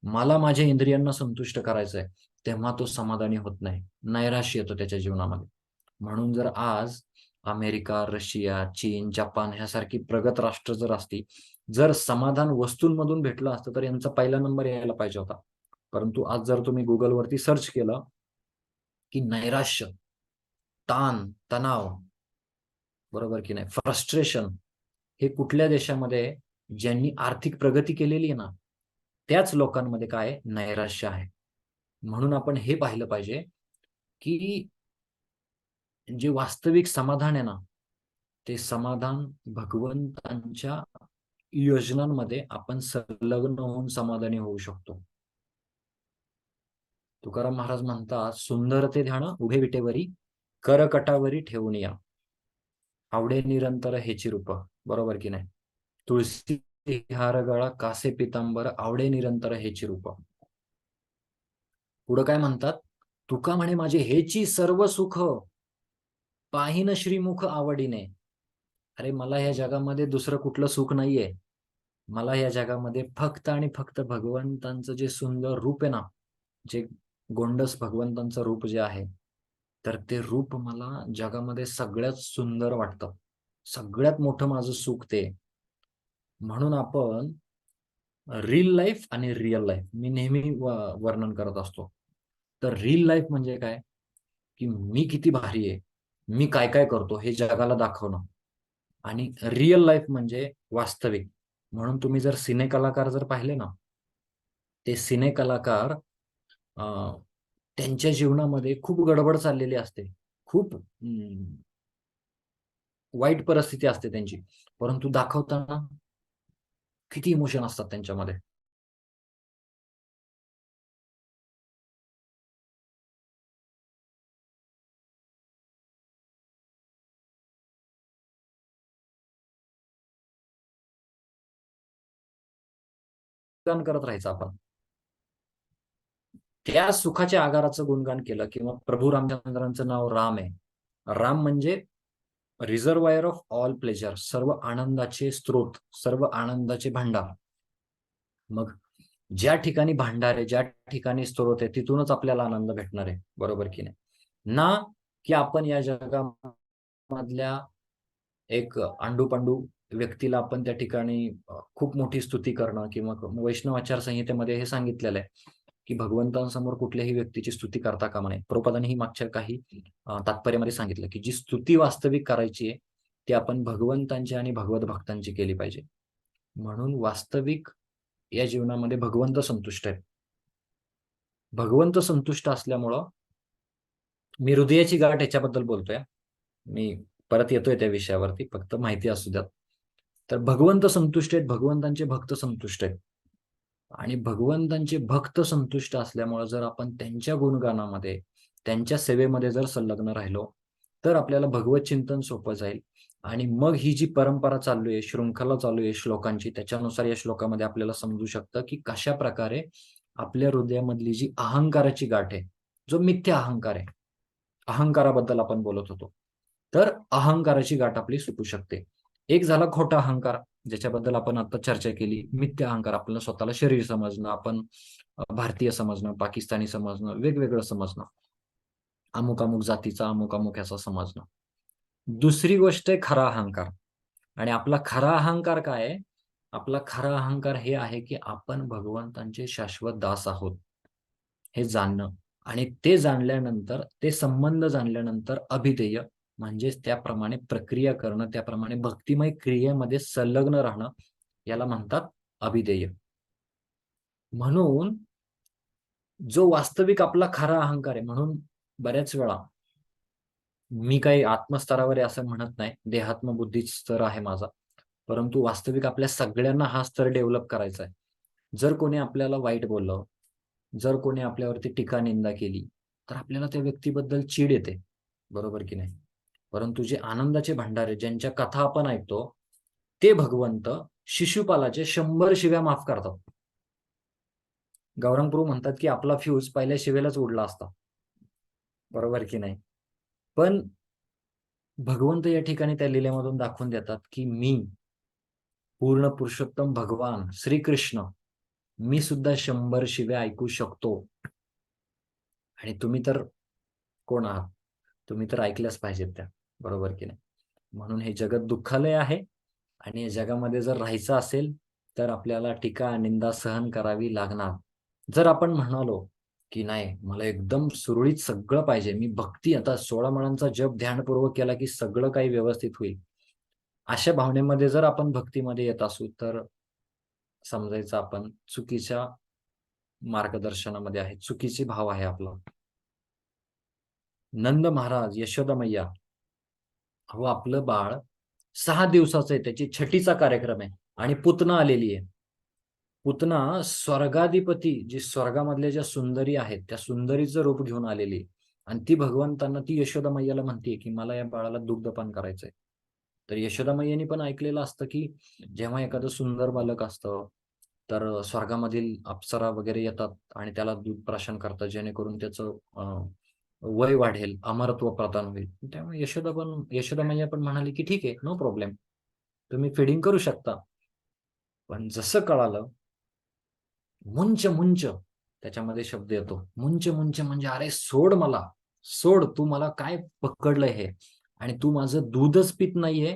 मला माझ्या इंद्रियांना संतुष्ट करायचंय, तेव्हा तो समाधानी होत नाही, नैराश्य येतो त्याच्या जीवनामध्ये. म्हणून जर आज अमेरिका, रशिया, चीन, जपान ह्यासारखी प्रगत राष्ट्र जर असती, जर समाधान वस्तूंमधून भेटलं असतं तर यांचा पहिला नंबर यायला पाहिजे होता. परंतु आज जर तुम्ही गुगलवरती सर्च केलं की नैराश्य, ताण, तणाव, बरोबर की नाही, फ्रस्ट्रेशन, हे कुठल्या देशामध्ये आहे? ज्यांनी आर्थिक प्रगती केलेली आहे ना, त्याच लोकांमध्ये काय आहे? नैराश्य आहे. म्हणून आपण हे पाहिलं पाहिजे की जे वास्तविक समाधान आहे ना, ते समाधान भगवंतांच्या योजनांमध्ये आपण संलग्न होऊन समाधानी होऊ शकतो. तुकाराम महाराज म्हणतात, सुंदर ते ध्यान उभे विटेवरी, करकटावरी ठेवून या, आवडे निरंतर हेची रूप. बरोबर की नाही? तुळशी हार गळा, कासे पितांबर, आवडे निरंतर हेची रूप. पुढं काय म्हणतात? तुका म्हणे माझे हेची सर्व सुख, पाहिन श्रीमुख आवडीने. अरे मला या जगामध्ये दुसरं कुठलं सुख नाहीये. मला या जगामध्ये फक्त आणि फक्त भगवंतांचं जे सुंदर रूप आहे ना, जे गोंडस भगवंतांचं रूप जे आहे, तर ते रूप मला जगामध्ये सगळ्यात सुंदर वाटतं. सगळ्यात मोठं माझं सुख ते. म्हणून आपण रील लाईफ आणि रिअल लाईफ मी नेहमी वर्णन करत असतो. तर रील लाईफ म्हणजे काय? की मी किती भारी आहे, मी काय काय करतो हे जगाला दाखवणं. आणि रिअल लाईफ म्हणजे वास्तविक. म्हणून तुम्ही जर सिने कलाकार जर पाहिले ना, ते सिने कलाकार त्यांच्या जीवनामध्ये खूप गडबड चाललेली असते, खूप वाईट परिस्थिती असते त्यांची, परंतु दाखवताना किती इमोशन असतात त्यांच्यामध्ये. करत राहायचं आपण. त्या सुखाच्या आगाराचं गुणगान केलं, किंवा प्रभू रामचंद्रांचं नाव राम आहे. राम म्हणजे रिझर्वायर ऑफ ऑल प्लेजर, सर्व आनंदाचे स्त्रोत, सर्व आनंदाचे भांडार. मग ज्या ठिकाणी भांडार आहे, ज्या ठिकाणी स्त्रोत आहे, तिथूनच आपल्याला आनंद भेटणार आहे. बरोबर की नाही? ना की आपण या जगामधल्या एक आंडू-पांडू व्यक्तीला आपण त्या ठिकाणी खूप मोठी स्तुती करणं, किंवा वैष्णव आचार संहितेमध्ये हे सांगितलेलं आहे की भगवंतांसमोर कुठल्याही व्यक्तीची स्तुती करता कामा नये. प्रभुपादांनी मागच्या काही तात्पर्यामध्ये सांगितलं की जी स्तुती वास्तविक करायची आहे ती आपण भगवंतांची आणि भगवत भक्तांची केली पाहिजे. म्हणून वास्तविक या जीवनामध्ये भगवंत संतुष्ट आहेत. भगवंत संतुष्ट असल्यामुळं मी हृदयाची गाठ याच्याबद्दल बोलतोय. मी परत येतोय त्या विषयावरती, फक्त माहिती असू द्यात. तर भगवंत संतुष्ट आहेत, भगवंतांचे भक्त संतुष्ट आहेत. आणि भगवंतांचे भक्त संतुष्ट असल्यामुळे जर आपण त्यांच्या गुणगानामध्ये, त्यांच्या सेवेमध्ये जर संलग्न राहिलो, तर आपल्याला भगवत चिंतन सोपं जाईल. आणि मग ही जी परंपरा चालू आहे, शृंखला चालू आहे श्लोकांची, त्याच्यानुसार या श्लोकामध्ये आपल्याला समजू शकतं की कशा प्रकारे आपल्या हृदयामधली जी अहंकाराची गाठ आहे, जो मिथ्या अहंकार आहे, अहंकाराबद्दल आपण बोलत होतो, तर अहंकाराची गाठ आपली सुटू शकते. एक झाला खोटा अहंकार, ज्याच्याबद्दल आपण आता चर्चा केली. मिथ्या अहंकार, आपल्याला स्वतःला शरीर समजणं, आपण भारतीय समजणं, पाकिस्तानी समजणं, वेगवेगळं समजणं, अमुक अमुक जातीचा, अमुक अमुक ह्याचा समजणं. दुसरी गोष्ट आहे खरा अहंकार. आणि आपला खरा अहंकार काय आहे? आपला खरा अहंकार हे आहे की आपण भगवंतांचे शाश्वत दास आहोत, हे जाणणं. आणि ते जाणल्यानंतर, ते संबंध जाणल्यानंतर अभिधेय म्हणजेच त्याप्रमाणे प्रक्रिया करणं, त्याप्रमाणे भक्तिमय क्रियेमध्ये संलग्न राहणं, याला म्हणतात अभिधेय. म्हणून जो वास्तविक आपला खरा अहंकार आहे, म्हणून बऱ्याच वेळा मी काही आत्मस्तरावर आहे असं म्हणत नाही, देहात्म बुद्धी स्तर आहे माझा, परंतु वास्तविक आपल्या सगळ्यांना हा स्तर डेव्हलप करायचा आहे. जर कोणी आपल्याला वाईट बोललं, जर कोणी आपल्यावरती टीका निंदा केली, तर आपल्याला त्या व्यक्तीबद्दल चीड येते, बरोबर की नाही? परंतु जे आनंदाचे भंडार आहे, ज्यांच्या कथा आपण ऐकतो, ते भगवंत शिशुपालाचे 100 शिव्या माफ करतात. गौरांग प्रभू म्हणतात की आपला फ्यूज पहिल्या शिवेलाच उडला असता, बरोबर की नाही? पण भगवंत या ठिकाणी त्या लीलेमधून दाखवून देतात की मी पूर्ण पुरुषोत्तम भगवान श्रीकृष्ण, मी सुद्धा 100 शिव्या ऐकू शकतो. आणि तुम्ही तर कोण आहात? तुम्ही तर ऐकल्याच पाहिजेत त्या, बरोबर की नाही? म्हणून हे जगत दुःखालय आहे आणि या जगामध्ये जर राहायचं असेल तर आपल्याला टीका निंदा सहन करावी लागणार. जर आपण म्हणालो की नाही, मला एकदम सुरळीत सगळं पाहिजे, मी भक्ती आता 16 माळांचा जप ध्यानपूर्वक केला की सगळं काही व्यवस्थित होईल, अशा भावनेमध्ये जर आपण भक्तीमध्ये येत असू, तर समजायचं आपण चुकीच्या मार्गदर्शनामध्ये आहे, चुकीची भाव आहे आपला. नंद महाराज, यशोदा मैया, अहो आपलं बाळ 6 दिवसाचं आहे, त्याची छठीचा कार्यक्रम आहे आणि पुतना आलेली आहे. पुतना स्वर्गाधिपती, जी स्वर्गामधल्या ज्या सुंदरी आहेत, त्या सुंदरीचं रूप घेऊन आलेली आहे. आणि ती भगवंतांना, ती यशोदा मैयाला म्हणते की मला या बाळाला दुग्धपान करायचंय. तर यशोदा मैयानी पण ऐकलेलं असतं की जेव्हा एखादं सुंदर बालक असतं, तर स्वर्गामधील अप्सरा वगैरे येतात आणि त्याला दूध प्राशन करतात, जेणेकरून त्याचं वय वाढेल, अमरत्व प्रदान होईल. त्यामुळे यशोदा मैया पण म्हणाली की ठीक आहे, नो प्रॉब्लेम, तुम्ही फिडिंग करू शकता. पण जसं कळालं, मुंच मुंच, त्याच्यामध्ये शब्द येतो, मुंच मुंच म्हणजे अरे सोड मला, सोड, तू मला काय पकडलंय हे, आणि तू माझं दूधच पित नाहीये,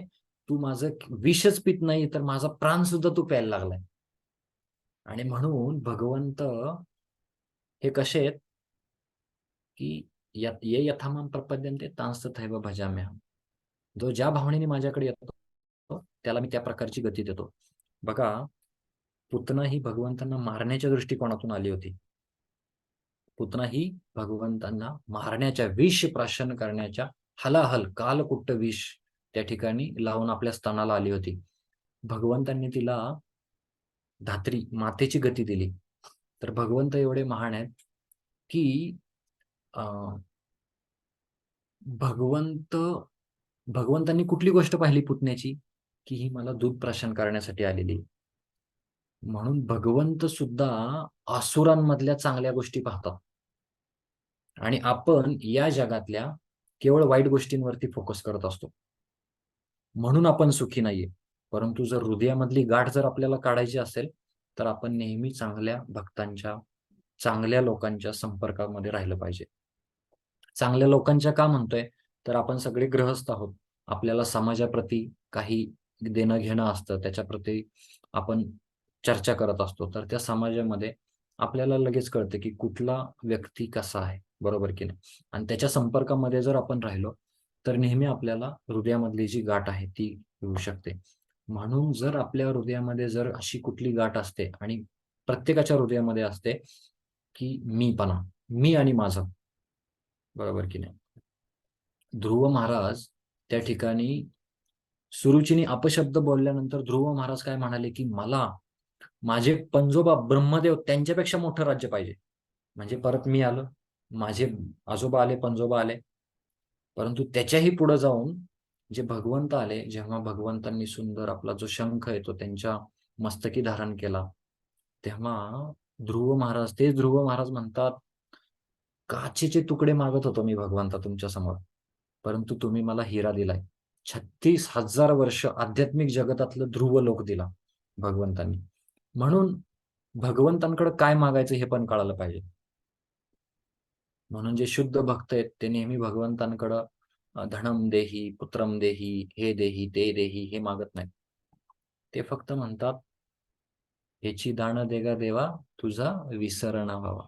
तू माझं विषच पित नाही, तर माझा प्राण सुद्धा तू प्यायला लागलाय. आणि म्हणून भगवंत हे कसे आहेत की ये यथामाम प्रपद्यन्ते तांस्तथैव भजाम्यहम्. जो ज्या भावनेने माझ्याकडे येतो त्याला मी त्या प्रकारची गती देतो. बघा, पुतना ही भगवंतांना मारण्याच्या दृष्टिकोनातून आली होती. पुतना ही भगवंतांना मारण्याच्या, विष प्राशन करण्याच्या, हलाहल कालकुट्ट विष त्या ठिकाणी लावून आपल्या स्तनाला आली होती. भगवंतांनी तिला धात्री, मातेची गती दिली. तर भगवंत एवढे महान आहेत की भगवंतांनी कुठली गोष्ट पाहिली पुतण्याची, की ही मला दूध प्राशन करण्यासाठी आलेली. म्हणून भगवंत सुद्धा असुरांमधल्या चांगल्या गोष्टी पाहतात आणि आपण या जगातल्या केवळ वाईट गोष्टींवरती फोकस करत असतो, म्हणून आपण सुखी नाहीये. परंतु जर हृदयामधली गाठ जर आपल्याला काढायची असेल, तर आपण नेहमी चांगल्या भक्तांच्या, चांगल्या लोकांच्या संपर्कामध्ये राहिलं पाहिजे. चांगल्या लोकांच्या का म्हणतोय, तर आपण सगळे गृहस्थ आहोत, आपल्याला समाजाप्रती काही देणं घेणं असतं, त्याच्याप्रती आपण चर्चा करत असतो. तर त्या समाजामध्ये आपल्याला लगेच कळतं की कुठला व्यक्ती कसा आहे, बरोबर की नाही? आणि त्याच्या संपर्कामध्ये जर आपण राहिलो तर नेहमी आपल्याला हृदयामधली जी गाठ आहे ती येऊ शकते. म्हणून जर आपल्या हृदयामध्ये जर अशी कुठली गाठ असते, आणि प्रत्येकाच्या हृदयामध्ये असते, की मीपणा, मी आणि माझं, बरोबर की नाही? ध्रुव महाराज त्या ठिकाणी सुरुचीने अपशब्द बोलल्यानंतर ध्रुव महाराज काय म्हणाले की मला माझे पंजोबा ब्रह्मदेव त्यांच्यापेक्षा मोठं राज्य पाहिजे. म्हणजे परत मी आलो, माझे आजोबा आले, पंजोबा आले, परंतु त्याच्याही पुढे जाऊन जे भगवंत आले, जेव्हा भगवंतांनी सुंदर आपला जो शंख आहे तो त्यांच्या मस्तकी धारण केला, तेव्हा ध्रुव महाराज, तेच ध्रुव महाराज म्हणतात, काचेचे तुकडे मागत होतो मी भगवंता तुमच्या समोर, परंतु तुम्ही मला हिरा दिलाय. 36,000 वर्ष आध्यात्मिक जगतातलं ध्रुव लोक दिला भगवंतांनी. म्हणून भगवंतांकडे काय मागायचं हे पण कळायला पाहिजे. म्हणून जे शुद्ध भक्त आहेत ते नेहमी भगवंतांकडं धनम देही, पुत्रम देही, हे देही, ते देही हे मागत नाहीत. ते फक्त म्हणतात, ह्याची दान देगा देवा, तुझा विसर न व्हावा.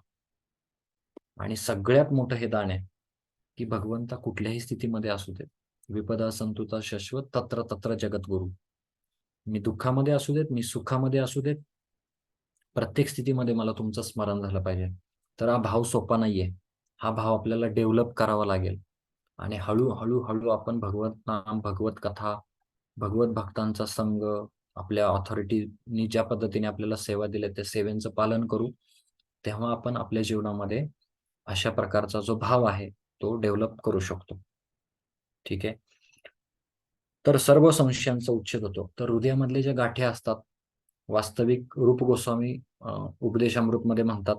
आणि सगळ्यात मोठं हे दान आहे की भगवंता कुठल्याही स्थितीमध्ये असू देत, विपदा संतुता शश्वत तत्र तत्र जगद्गुरु. मी दुःखामध्ये असू देत, मी सुखामध्ये असू देत, प्रत्येक स्थितीमध्ये मला तुमचं स्मरण झालं पाहिजे. तर हा भाव सोपा नाहीये. हा भाव आपल्याला डेव्हलप करावा लागेल. आणि हळूहळू हळू आपण भगवत नाम, भगवत कथा, भगवत भक्तांचा संघ, आपल्या ऑथॉरिटीनी ज्या पद्धतीने आपल्याला सेवा दिल्या त्या सेवेचं पालन करू. तेव्हा आपण आपल्या जीवनामध्ये अशा प्रकारचा जो भाव आहे तो डेव्हलप करू शकतो. ठीक आहे. तर सर्व संशयांचा उच्छेद होतो. तर हृदयामधले ज्या गाठी असतात, वास्तविक रूप गोस्वामी उपदेशामृतमध्ये म्हणतात,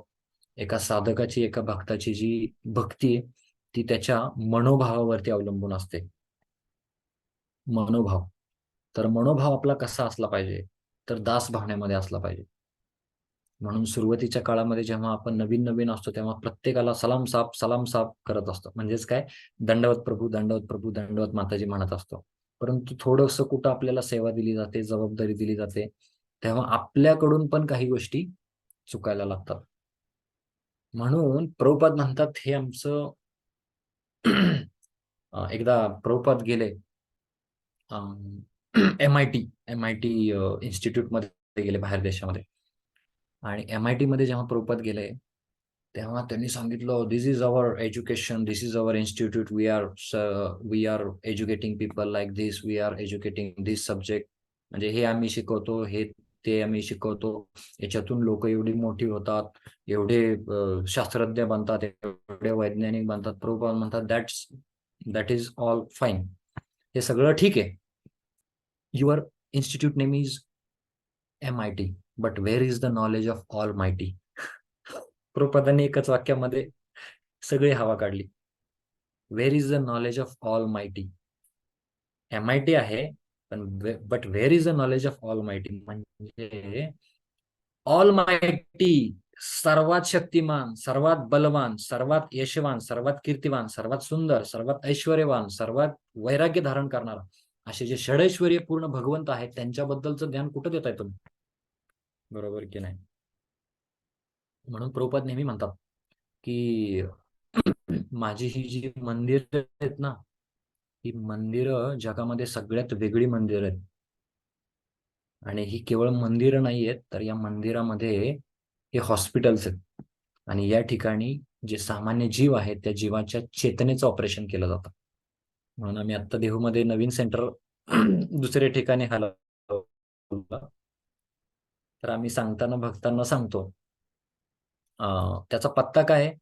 एका साधकाची, एका भक्ताची जी भक्ती आहे ती त्याच्या मनोभावावरती अवलंबून असते. मनोभाव. तर मनोभाव आपला कसा असला पाहिजे, तर दास भावनेमध्ये असला पाहिजे. म्हणून सुरुवातीच्या काळामध्ये जेव्हा आपण नवीन नवीन असतो तेव्हा प्रत्येकाला सलाम साप करत असतो. म्हणजेच काय, दंडवत प्रभू, दंडवत प्रभू, दंडवत माताजी म्हणत असतो. परंतु थोडंसं कुठं आपल्याला सेवा दिली जाते, जबाबदारी दिली जाते, तेव्हा आपल्याकडून पण काही गोष्टी चुकायला लागतात. म्हणून प्रभुपाद म्हणतात, हे आमचं एकदा प्रभुपाद गेले MIT इन्स्टिट्यूटमध्ये गेले बाहेर देशामध्ये. आणि MIT मध्ये जेव्हा प्रभुपाद गेले तेव्हा त्यांनी सांगितलं, this is our education, this is our institute, we are educating people like this, we are educating this subject. म्हणजे हे आम्ही शिकवतो, हे ते आम्ही शिकवतो, याच्यातून लोक एवढी मोठी होतात, एवढे शास्त्रज्ञ बनतात, एवढे वैज्ञानिक बनतात. प्रभुपाद म्हणतात, दॅट इज ऑल फाईन, हे सगळं ठीक आहे. Your institute name is MIT, but where is the knowledge of almighty. प्रभुपादांनी एकच वाक्यामध्ये सगळी हवा काढली. Where is the knowledge of almighty. MIT आहे, पण but where is the knowledge of almighty, म्हणजे ऑल मायटी, सर्वात शक्तिमान, सर्वात बलवान, सर्वात यशवान, सर्वात कीर्तिवान, सर्वात सुंदर, सर्वात ऐश्वर्यवान, सर्वात वैराग्य धारण करणारा, असे जे षडैश्वर्य पूर्ण भगवंत आहेत त्यांच्याबद्दलचं ज्ञान कुठं देताय तुम्ही? बरोबर की नाही? म्हणून प्रभुपाद नेहमी म्हणतात की माझी ही जी मंदिर आहेत ना, ही मंदिरं जगामध्ये सगळ्यात वेगळी मंदिर आहेत. आणि ही केवळ मंदिरं नाही आहेत, तर या मंदिरामध्ये हे हॉस्पिटल्स आहेत. आणि या ठिकाणी जे सामान्य जीव आहेत त्या जीवाच्या चेतनेचं ऑपरेशन केलं जातं. म्हणून आम्ही आता देहूमध्ये नवीन सेंटर दुसऱ्या ठिकाणी हलवलं, तर आम्ही सांगताना भक्तांना सांगतो त्याचा पत्ता काय आहे.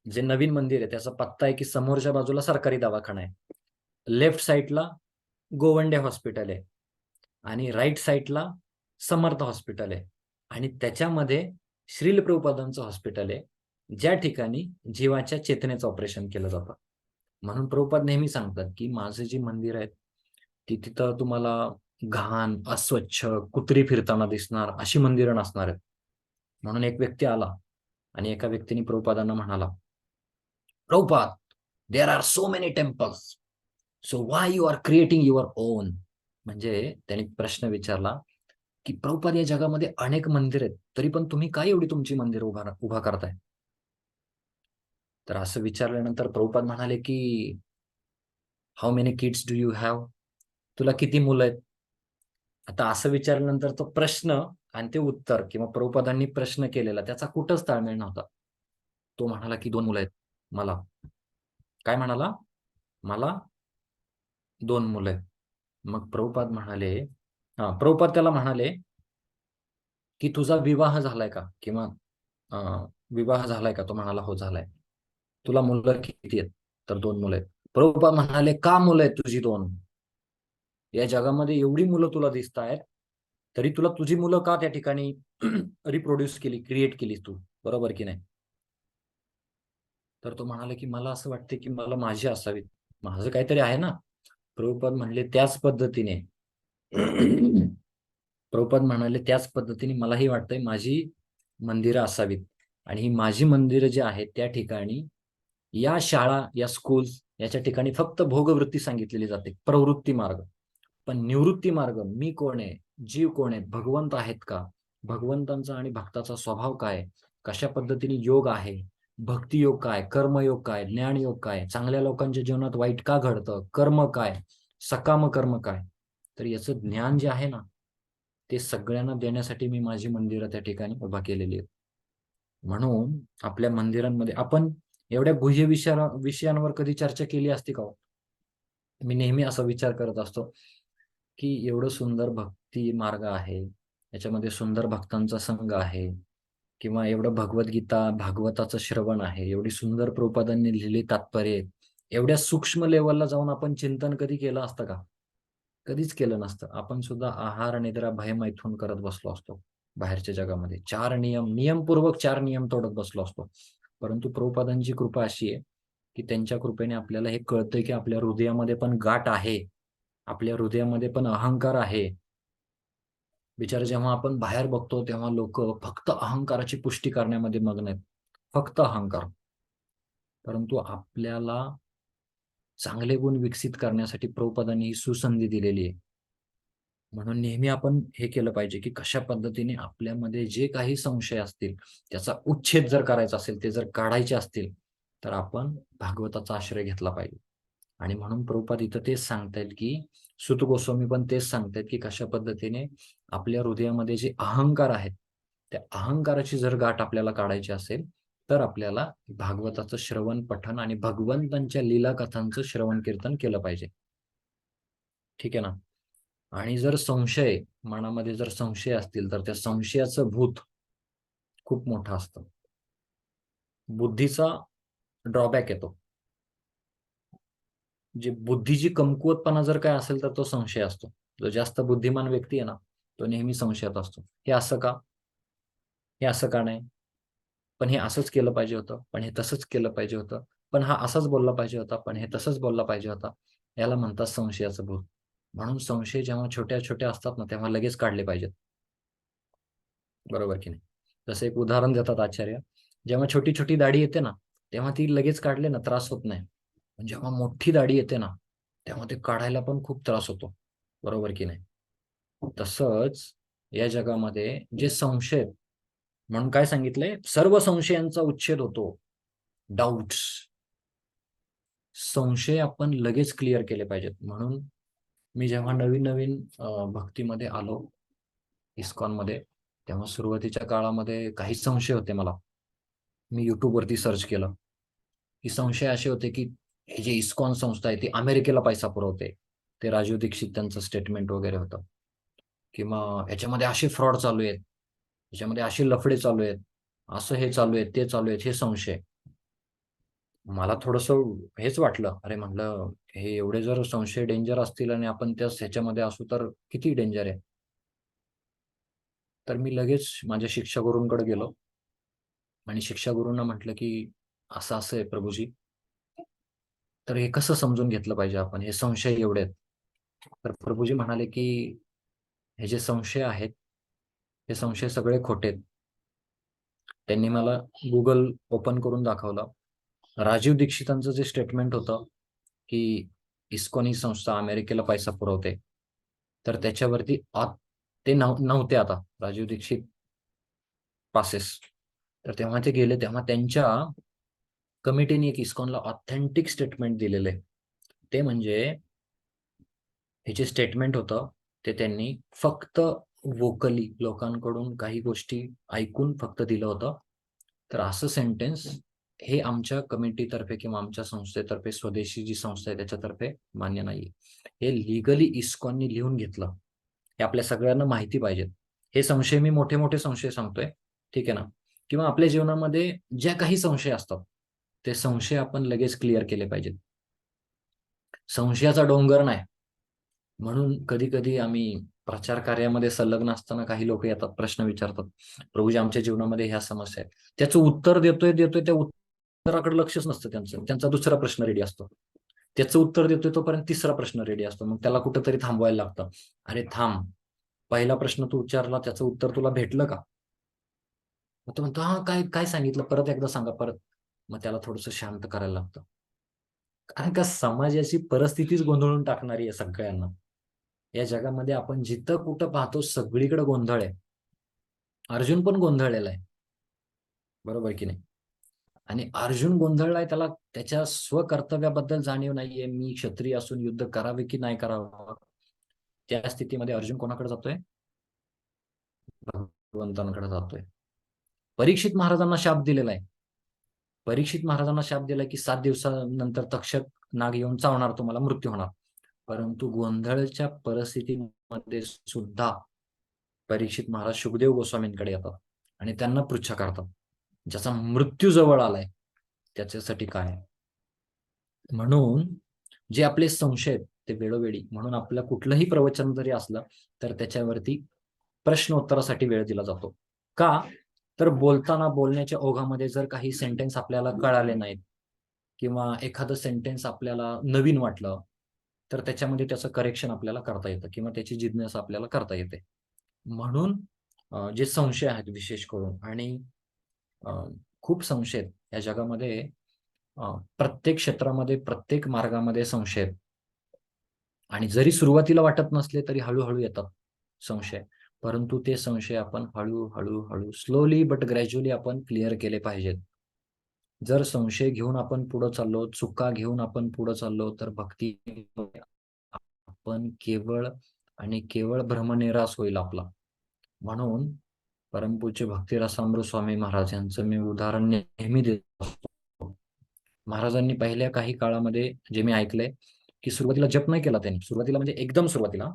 जे नवीन मंदिर आहे त्याचा पत्ता आहे की समोरच्या बाजूला सरकारी दवाखाना आहे, लेफ्ट साईडला गोवंडे हॉस्पिटल आहे, आणि राईट साईडला समर्थ हॉस्पिटल आहे, आणि त्याच्यामध्ये श्रील प्रभुपादांचं हॉस्पिटल आहे, ज्या ठिकाणी जीवाच्या चेतनेचं ऑपरेशन केलं जातं. म्हणून प्रभुपाद नेहमी सांगतात की माझे जी मंदिर आहेत ती तिथं तुम्हाला घाण, अस्वच्छ, कुत्री फिरताना दिसणार अशी मंदिरं नसणार आहेत. म्हणून एक व्यक्ती आला आणि एका व्यक्तीने प्रभुपादांना म्हणाला, Prabhupada, there are so many temples, so why you are creating your own. म्हणजे त्यांनी प्रश्न विचारला की प्रभुपाद, या जगामध्ये अनेक मंदिर आहेत, तरी पण तुम्ही काय एवढी तुमची मंदिर उभा करताय? तर असं विचारल्यानंतर प्रभुपाद म्हणाले की how many kids do you have, तुला किती मुलं आहेत? आता असं विचारल्यानंतर तो प्रश्न आणि ते उत्तर, किंवा प्रभुपादांनी प्रश्न केलेला, त्याचा कुठंच ताळमेळ नव्हता. तो म्हणाला की 2 मुलं आहेत मला. काय म्हणाला? मला 2 मुलं आहेत. मग प्रभुपाद म्हणाले, प्रभुपाद त्याला म्हणाले की तुझा विवाह झालाय का, किंवा विवाह झालाय का? तो म्हणाला हो झालाय. तुला मुलं किती आहेत? तर 2 मुलं आहेत. प्रभुपाद म्हणाले, का मुलं आहेत तुझी 2? या जगामध्ये एवढी मुलं तुला दिसत आहेत, तरी तुला तुझी मुलं का त्या ठिकाणी रिप्रोड्यूस केली, क्रिएट केली तू, बरोबर की नाही? तर तो म्हणाला की मला असं वाटते की मला माझी असावीत, माझं काहीतरी आहे ना. प्रभुपाद म्हणले त्याच पद्धतीने प्रभुपाद म्हणाले त्याच पद्धतीने मलाही वाटतंय माझी मंदिरं असावीत, आणि ही माझी मंदिरं जी आहेत त्या ठिकाणी या शाळा, या स्कूल्स, याच्या ठिकाणी फक्त भोगवृत्ती सांगितलेली जाते, प्रवृत्ती मार्ग. पण निवृत्ती मार्ग, मी कोण आहे, जीव कोण आहे, भगवंत आहेत का, भगवंतांचा आणि भक्ताचा स्वभाव काय, कशा पद्धतीने योग आहे, भक्ती योग काय, कर्मयोग काय, ज्ञान योग काय, चांगल्या लोकांच्या जीवनात वाईट का घडतं, कर्म काय, सकाम कर्म काय, तर याचं ज्ञान जे आहे ना, ते सगळ्यांना देण्यासाठी मी माझी मंदिरं त्या ठिकाणी उभा केलेली आहेत. म्हणून आपल्या मंदिरांमध्ये आपण एवढ्या गुह्य विषयांवर कधी चर्चा केली असती का हो? मी नेहमी असा विचार करत असतो की एवढं सुंदर भक्ती मार्ग आहे, याच्यामध्ये सुंदर भक्तांचा संघ आहे, किंवा एवढं भगवद्गीता, भागवताचं श्रवण आहे, एवढी सुंदर प्रभुपादांनी लिहिली तात्पर्य, एवढ्या सूक्ष्म लेवलला जाऊन आपण चिंतन कधी केलं असतं का? कधीच केलं नसतं. आपण सुद्धा आहार, निद्रा, भय, मैथून करत बसलो असतो बाहेरच्या जगामध्ये. 4 नियमपूर्वक 4 नियम तोडत बसलो असतो. परंतु प्रभुपादांची कृपा अशी आहे की त्यांच्या कृपेने आपल्याला हे कळतंय की आपल्या हृदयामध्ये पण गाठ आहे, आपल्या हृदयामध्ये पण अहंकार आहे. बिचारे जेव्हा आपण बाहेर बघतो तेव्हा लोक फक्त अहंकाराची पुष्टी करण्यामध्ये मग्न आहेत, फक्त अहंकार. परंतु आपल्याला चांगले गुण विकसित करण्यासाठी प्रभुपादांनी ही सुसंधी दिलेली आहे. म्हणून नेहमी आपण हे केलं पाहिजे की कशा पद्धतीने आपल्यामध्ये जे काही संशय असतील त्याचा उच्छेद जर करायचा असेल, ते जर काढायचे असतील, तर आपण भागवताचा आश्रय घेतला पाहिजे. आणि म्हणून प्रभुपाद इथं तेच सांगतायत की सुत गोस्वामी पण तेच सांगतायत की कशा पद्धतीने आपल्या हृदयामध्ये जे अहंकार आहेत, त्या अहंकाराची जर गाठ आपल्याला काढायची असेल, तर आपल्याला भागवताचं श्रवण, पठण आणि भगवंतांच्या लीला कथांचं श्रवण कीर्तन केलं पाहिजे. ठीक आहे ना? आणि जर संशय, मनामध्ये जर संशय असतील, तर त्या संशयाचं भूत खूप मोठं असतं. बुद्धीचा ड्रॉबॅक येतो. जे बुद्धीची कमकुवतपणा जर काय असेल तर तो संशय असतो. जो जास्त बुद्धिमान व्यक्ती आहे ना, तो नेहमी संशयात असतो. हे असं का, हे असं का नाही, पण हे असंच केलं पाहिजे होतं, पण हे तसंच केलं पाहिजे होतं, पण हा असाच बोलला पाहिजे होता, पण हे तसंच बोलला पाहिजे होता. याला म्हणतात संशयाचं भूत. म्हणून संशय जेव्हा छोट्या छोट्या असतात ना, तेव्हा लगेच काढले पाहिजेत, बरोबर की नाही? जसं एक उदाहरण देतात आचार्य, जेव्हा छोटी छोटी दाढी येते ना, तेव्हा ती लगेच काढले ना त्रास होत नाही. पण जेव्हा मोठी दाढी येते ना, तेव्हा ते काढायला पण खूप त्रास होतो, बरोबर की नाही? तसंच या जगामध्ये जे संशय आहेत, म्हणून काय सांगितलंय, सर्व संशयांचा उच्छेद होतो, डाऊट्स. संशय आपण लगेच क्लिअर केले पाहिजेत. म्हणून मी जेव्हा नवीन नवीन भक्तीमध्ये आलो, इस्कॉनमध्ये, तेव्हा सुरुवातीच्या काळामध्ये काही संशय होते मला. मी युट्यूबवरती सर्च केलं की संशय असे होते की हे जे इस्कॉन संस्था आहे ती अमेरिकेला पैसा पुरवते. ते राजीव दीक्षित त्यांचं स्टेटमेंट वगैरे होतं. किंवा ह्याच्यामध्ये असे फ्रॉड चालू आहेत, ह्याच्यामध्ये असे लफडे चालू आहेत, असं हे चालू आहेत, ते चालू आहेत, हे संशय. मला थोडंसं हेच वाटलं, अरे म्हणलं हे एवढे जर संशय डेंजर असतील आणि आपण त्याच ह्याच्यामध्ये असू तर किती डेंजर आहे. तर मी लगेच माझ्या शिक्षा गुरूंकडे गेलो आणि शिक्षा गुरूंना म्हटलं की असं असं आहे प्रभूजी, तर हे कसं समजून घेतलं पाहिजे आपण, हे संशय एवढे आहेत. तर प्रभूजी म्हणाले की हे जे संशय आहेत, हे संशय सगळे खोटे आहेत. त्यांनी मला गुगल ओपन करून दाखवलं. राजीव दीक्षितांचं जे स्टेटमेंट होतं की इस्कॉन ही संस्था अमेरिकेला पैसा पुरवते, तर त्याच्यावरती ते नव्हते आता राजीव दीक्षित पासेस. तर तेव्हा ते गेले, तेव्हा त्यांच्या कमिटीने एक इस्कॉनला ऑथेंटिक स्टेटमेंट दिलेलं आहे. ते म्हणजे हे जे स्टेटमेंट होतं ते त्यांनी फक्त वोकली लोकांकडून काही गोष्टी ऐकून फक्त दिलं होतं. तर असं सेंटेन्स हे आमच्या कमिटीतर्फे किंवा आमच्या संस्थेतर्फे, स्वदेशी जी संस्था आहे त्याच्यातर्फे मान्य नाही. हे लिगली इस्कॉननी लिहून घेतलं. हे आपल्या सगळ्यांना माहिती पाहिजे. हे संशय मी मोठे मोठे संशय सांगतोय, ठीक आहे ना. किंवा आपल्या जीवनामध्ये ज्या काही संशय असतात ते संशय आपण लगेच क्लिअर केले पाहिजेत. संशयाचा डोंगर नाही. म्हणून कधी कधी आम्ही प्रचार कार्यामध्ये संलग्न असताना काही लोक येतात, प्रश्न विचारतात, प्रभूजी आमच्या जीवनामध्ये ह्या समस्या आहेत. त्याचं उत्तर देतोय त्या उत्तराकडे लक्षच नसतं त्यांचं. त्यांचा दुसरा प्रश्न रेडी असतो. त्याचं उत्तर देतोय तोपर्यंत तिसरा प्रश्न रेडी असतो. मग त्याला कुठंतरी थांबवायला लागतं. अरे थांब, पहिला प्रश्न तू विचारला त्याचं उत्तर तुला भेटलं का? मग तो म्हणतो हा काय काय सांगितलं, परत एकदा सांगा परत. मग त्याला थोडस शांत करायला लागतं. कारण का समाजाची परिस्थितीच गोंधळून टाकणारी आहे सगळ्यांना. या जगामध्ये आपण जिथं कुठं पाहतो सगळीकडे गोंधळ आहे. अर्जुन पण गोंधळलेला आहे, बरोबर की नाही? आणि अर्जुन गोंधळलाय, त्याला त्याच्या स्वकर्तव्याबद्दल जाणीव नाहीये. मी क्षत्रिय असून युद्ध करावे की नाही करावं. त्या स्थितीमध्ये अर्जुन कोणाकडे जातोय? भगवंतांकडे जातोय. परीक्षित महाराजांना शाप दिलेला आहे. परीक्षित महाराजांना शाप दिलाय की 7 दिवसानंतर तक्षक नाग येऊन चावणार, तुम्हाला मृत्यू होणार. परंतु गोंधळच्या परिस्थितीमध्ये सुद्धा परीक्षित महाराज शुकदेव गोस्वामींकडे येतात आणि त्यांना पृच्छा करतात, ज्याचा मृत्यू जवळ आलाय त्याच्यासाठी काय. म्हणून जे आपले संशय आहेत ते वेळोवेळी, म्हणून आपलं कुठलंही प्रवचन जरी असलं तर त्याच्यावरती प्रश्नोत्तरासाठी वेळ दिला जातो. का तर बोलताना बोलण्याच्या ओघामध्ये जर काही सेंटेन्स आपल्याला कळाले नाहीत किंवा एखादं सेंटेन्स आपल्याला नवीन वाटलं तर त्याच्यामध्ये त्याचं करेक्शन आपल्याला करता येतं किंवा त्याची जिज्ञासा आपल्याला करता येते. म्हणून जे संशय आहेत विशेष करून, आणि खूप संशय आहेत या जगामध्ये. प्रत्येक क्षेत्रामध्ये प्रत्येक मार्गामध्ये संशय आहेत. आणि जरी सुरुवातीला वाटत नसले तरी हळूहळू येतात संशय. परंतु ते संशय आपण हळू स्लोली बट ग्रॅज्युअली आपण क्लिअर केले पाहिजेत. जर संशय घेऊन आपण पुढे चाललो, चुका घेऊन आपण पुढे चाललो तर भक्ती आपण केवळ आणि केवळ भ्रमनिरास होईल आपला. म्हणून परमपूज्य भक्तिरसामृत स्वामी महाराज यांचं मी उदाहरण नेहमी देतो. महाराजांनी पहिल्या काही काळामध्ये जे मी ऐकलंय की सुरुवातीला जप नाही केला त्यांनी. सुरुवातीला म्हणजे एकदम सुरुवातीला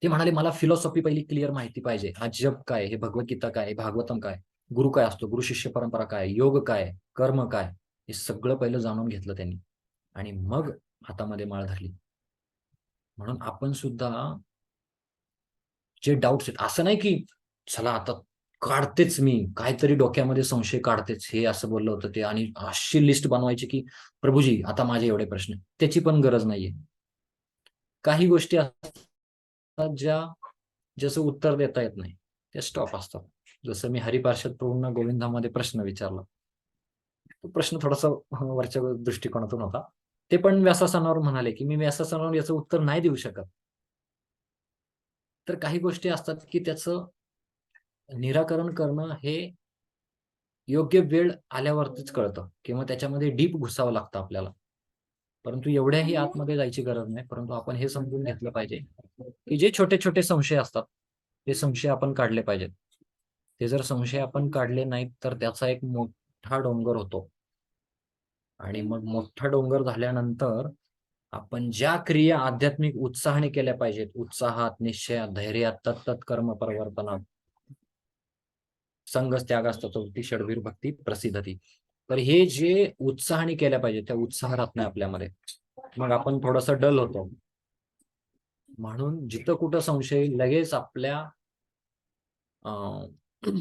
ते म्हणाले मला फिलॉसॉफी पहिली क्लिअर माहिती पाहिजे. हा जप काय, हे भगवद्गीता काय, भागवतम काय, गुरु काय असतो, गुरु शिष्य परंपरा काय, योग काय, कर्म काय, हे सगळं पहिलं जाणून घेतलं त्यांनी आणि मग हातामध्ये माळ धरली. म्हणून आपण सुद्धा जे डाऊट्स आहेत, असं नाही की चला आता काढतेच मी काहीतरी डोक्यामध्ये संशय काढतेच, हे असं बोललं होतं ते, आणि अशी लिस्ट बनवायची की प्रभूजी आता माझे एवढे प्रश्न, त्याची पण गरज नाहीये. काही गोष्टी असतात ज्याचं उत्तर देता येत नाही, ते स्टॉप असतात. जसं मी हरिपार्षद प्रभूंना गोविंदामध्ये प्रश्न विचारला, तो प्रश्न थोडासा वरच्या दृष्टिकोनातून होता. ते पण व्यासासनावर म्हणाले की मी व्यासासनावर याचं उत्तर नाही देऊ शकत. तर काही गोष्टी असतात की त्याचं निराकरण करणं हे योग्य वेळ आल्यावरतीच कळतं किंवा त्याच्यामध्ये डीप घुसावं लागतं आपल्याला. परंतु एवढ्याही आतमध्ये जायची गरज नाही. परंतु आपण हे समजून घेतलं पाहिजे की जे छोटे छोटे संशय असतात ते संशय आपण काढले पाहिजेत. ते जर संशय आपण काढले नाहीत तर त्याचा एक मोठा डोंगर होतो आणि मग मोठा डोंगर झाल्यानंतर आपण ज्या क्रिया आध्यात्मिक उत्साहाने केल्या पाहिजेत, उत्साहात, निश्चयात, धैर्यात, तत्तत् कर्म परिवर्तनात, संघच त्याग असतो चौथी षडवीर भक्ती प्रसिद्धती. तर हे जे उत्साहाने केल्या पाहिजे त्या उत्साह राहत नाही आपल्यामध्ये, मग आपण थोडस डल होतो. म्हणून जिथं कुठं संशय लगेच आपल्या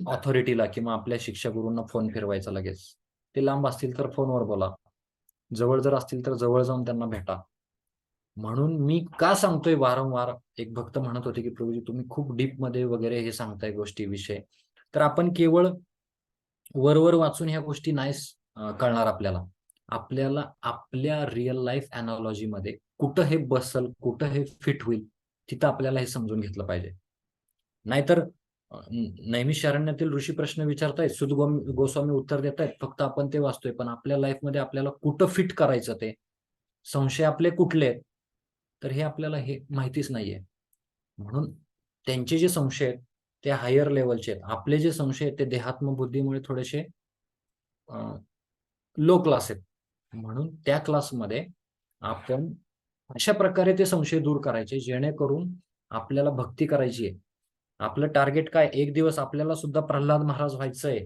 ऑथॉरिटीला किंवा आपल्या शिक्षक गुरूंना फोन फिरवायचा लगेच. ते लांब असतील तर फोनवर बोला, जवळ जर असतील तर जवळ जाऊन त्यांना भेटा. म्हणून मी का सांगतोय वारंवार, एक भक्त म्हणत होते की प्रभूजी तुम्ही खूप डीप मध्ये वगैरे हे सांगताय गोष्टी विषय, तर आपण केवळ वरवर वाचून ह्या गोष्टी नाही कळणार आपल्याला. आपल्याला आपल्या रिअल लाईफ अनालॉजी मध्ये कुठं हे बसल, कुठं हे फिट होईल, तिथं आपल्याला हे समजून घेतलं पाहिजे. नाहीतर नैमिषारण्यातील ऋषी प्रश्न विचारतायत, सुद गोस्वामी उत्तर देत आहेत, फक्त आपण ते वाचतोय, पण आपल्या लाईफमध्ये आपल्याला कुठं फिट करायचं, ते संशय आपले कुठले आहेत तर हे आपल्याला हे माहितीच नाहीये. म्हणून त्यांचे जे संशय आहेत ते हायर लेवलचे आहेत. आपले जे संशय आहेत ते देहात्म बुद्धीमुळे थोडेसे लो क्लास आहेत. म्हणून त्या क्लासमध्ये आपण अशा प्रकारे ते संशय दूर करायचे जेणेकरून आपल्याला भक्ती करायची आहे आपलं टार्गेट काय? एक दिवस आपल्याला सुद्धा प्रल्हाद महाराज व्हायचंय.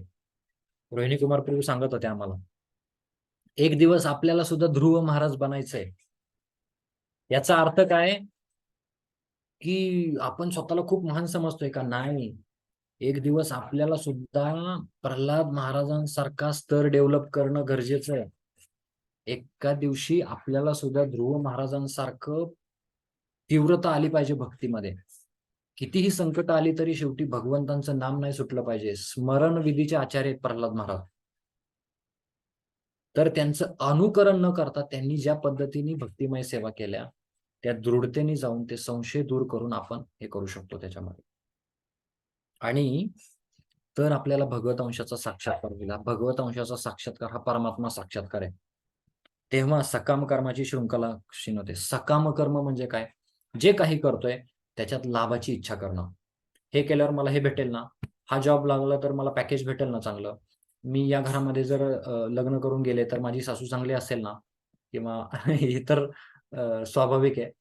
रोहिणी कुमार प्रभू सांगत होते आम्हाला, एक दिवस आपल्याला सुद्धा ध्रुव महाराज बनायचंय. याचा अर्थ काय? की आपण स्वतःला खूप महान समजतोय का? नाही. एक दिवस आपल्याला सुद्धा प्रल्हाद महाराजांसारखा स्तर डेव्हलप करणं गरजेचं आहे. एका दिवशी आपल्याला सुद्धा ध्रुव महाराजांसारखं तीव्रता आली पाहिजे भक्तीमध्ये. कितीही संकट आली तरी शेवटी भगवंतांचं नाम नाही सुटलं पाहिजे. स्मरण विधीचे आचार्य आहेत प्रल्हाद महाराज. तर त्यांचं अनुकरण न करता त्यांनी ज्या पद्धतीने भक्तिमय सेवा केल्या, त्या दृढतेने जाऊन ते संशय दूर करून आपण हे करू शकतो त्याच्यामध्ये. आणि तर आपल्याला भगवत अंशाचा साक्षात्कार दिला. भगवत अंशाचा साक्षात्कार हा परमात्मा साक्षात्कार आहे. तेव्हा सकाम कर्माची शृंखला क्षीण होते. सकाम कर्म म्हणजे काय? जे काही करतोय त्याच्यात लाभाची इच्छा करणं. हे केल्यावर मला हे भेटेल ना, हा जॉब लागला तर मला पॅकेज भेटेल ना चांगलं, मी या घरामध्ये जर लग्न करून गेले तर माझी सासू चांगली असेल ना, किंवा हे तर स्वाभाविक आहे.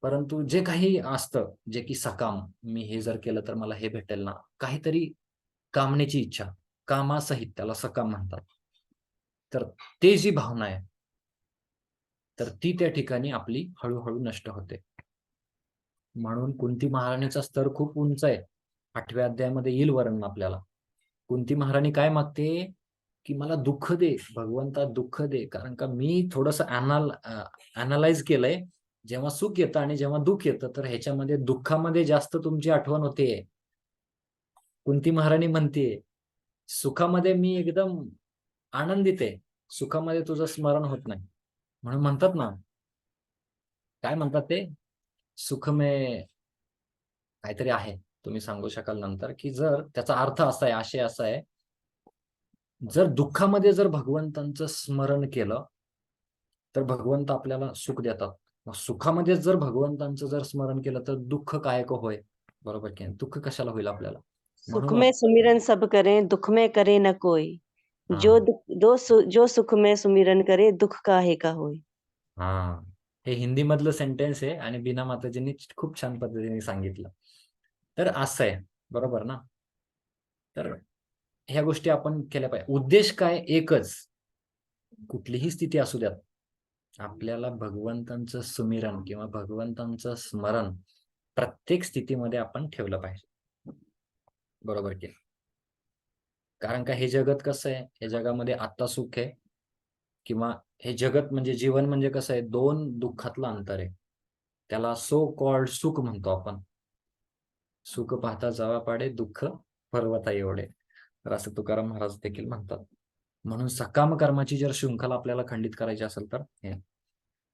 परंतु जे काही असतं, जे की सकाम, मी हे जर केलं तर मला हे भेटेल ना, काहीतरी कामण्याची इच्छा, कामासहित त्याला सकाम म्हणतात. तर ते जी भावना आहे, तर ती त्या ठिकाणी आपली हळूहळू नष्ट होते. म्हणून कुंती महाराणीचा स्तर खूप उंच आहे. 8व्या अध्यायामध्ये येईल वर्णन आपल्याला. कुंती महाराणी काय मागते? की मला दुःख दे, भगवंता दुःख दे. कारण का मी थोडंसं अनालाइज केलंय, जेव्हा सुख येतं आणि जेव्हा दुःख येतं, तर ह्याच्यामध्ये दुःखामध्ये जास्त तुमची आठवण होते. कुंती महाराणी म्हणते, सुखामध्ये मी एकदम आनंदित आहे, सुखामध्ये तुझं स्मरण होत नाही. म्हणून म्हणतात ना, काय म्हणतात ते, सुख में काहीतरी आहे, तुम्ही सांगू शकाल नंतर, की जर त्याचा अर्थ असा आहे, आशय असा आहे, जर दुःखामध्ये जर भगवंतांचं स्मरण केलं तर भगवंत आपल्याला सुख देतात. मग सुखामध्ये जर भगवंतांचं जर स्मरण केलं तर दुःख काय होय? बरोबर की नाही? दुःख कशाला होईल आपल्याला? सुख म्हणून में सुमिरन सब करें, दुख में करे न कोई. हा जो सुख में सुमिरन करे, दुख काहे का होय. हा हे हिंदी मधलं सेंटेन्स आहे आणि बीना माताजींनी खूप छान पद्धतीने सांगितलं. तर असं आहे, बरोबर ना? तर ह्या गोष्टी आपण केल्या पाहिजे. उद्देश काय? एकच. कुठलीही स्थिती असू द्यात, आपल्याला भगवंतांचं सुमिरन किंवा भगवंतांचं स्मरण प्रत्येक स्थितीमध्ये आपण ठेवलं पाहिजे. बरोबर की? कारण का हे जगत कसं आहे? या जगामध्ये आत्ता सुख आहे, किंवा हे जगत म्हणजे जीवन म्हणजे कसं आहे? दोन दुःखातलं अंतर आहे. त्याला सो कॉल्ड सुख म्हणतो आपण. सुख पाहता जावा पाडे, दुःख पर्वता एवढे. तर असं तुकाराम महाराज देखील म्हणतात. म्हणून सकाम कर्माची जर शृंखला आपल्याला खंडित करायची असेल तर हे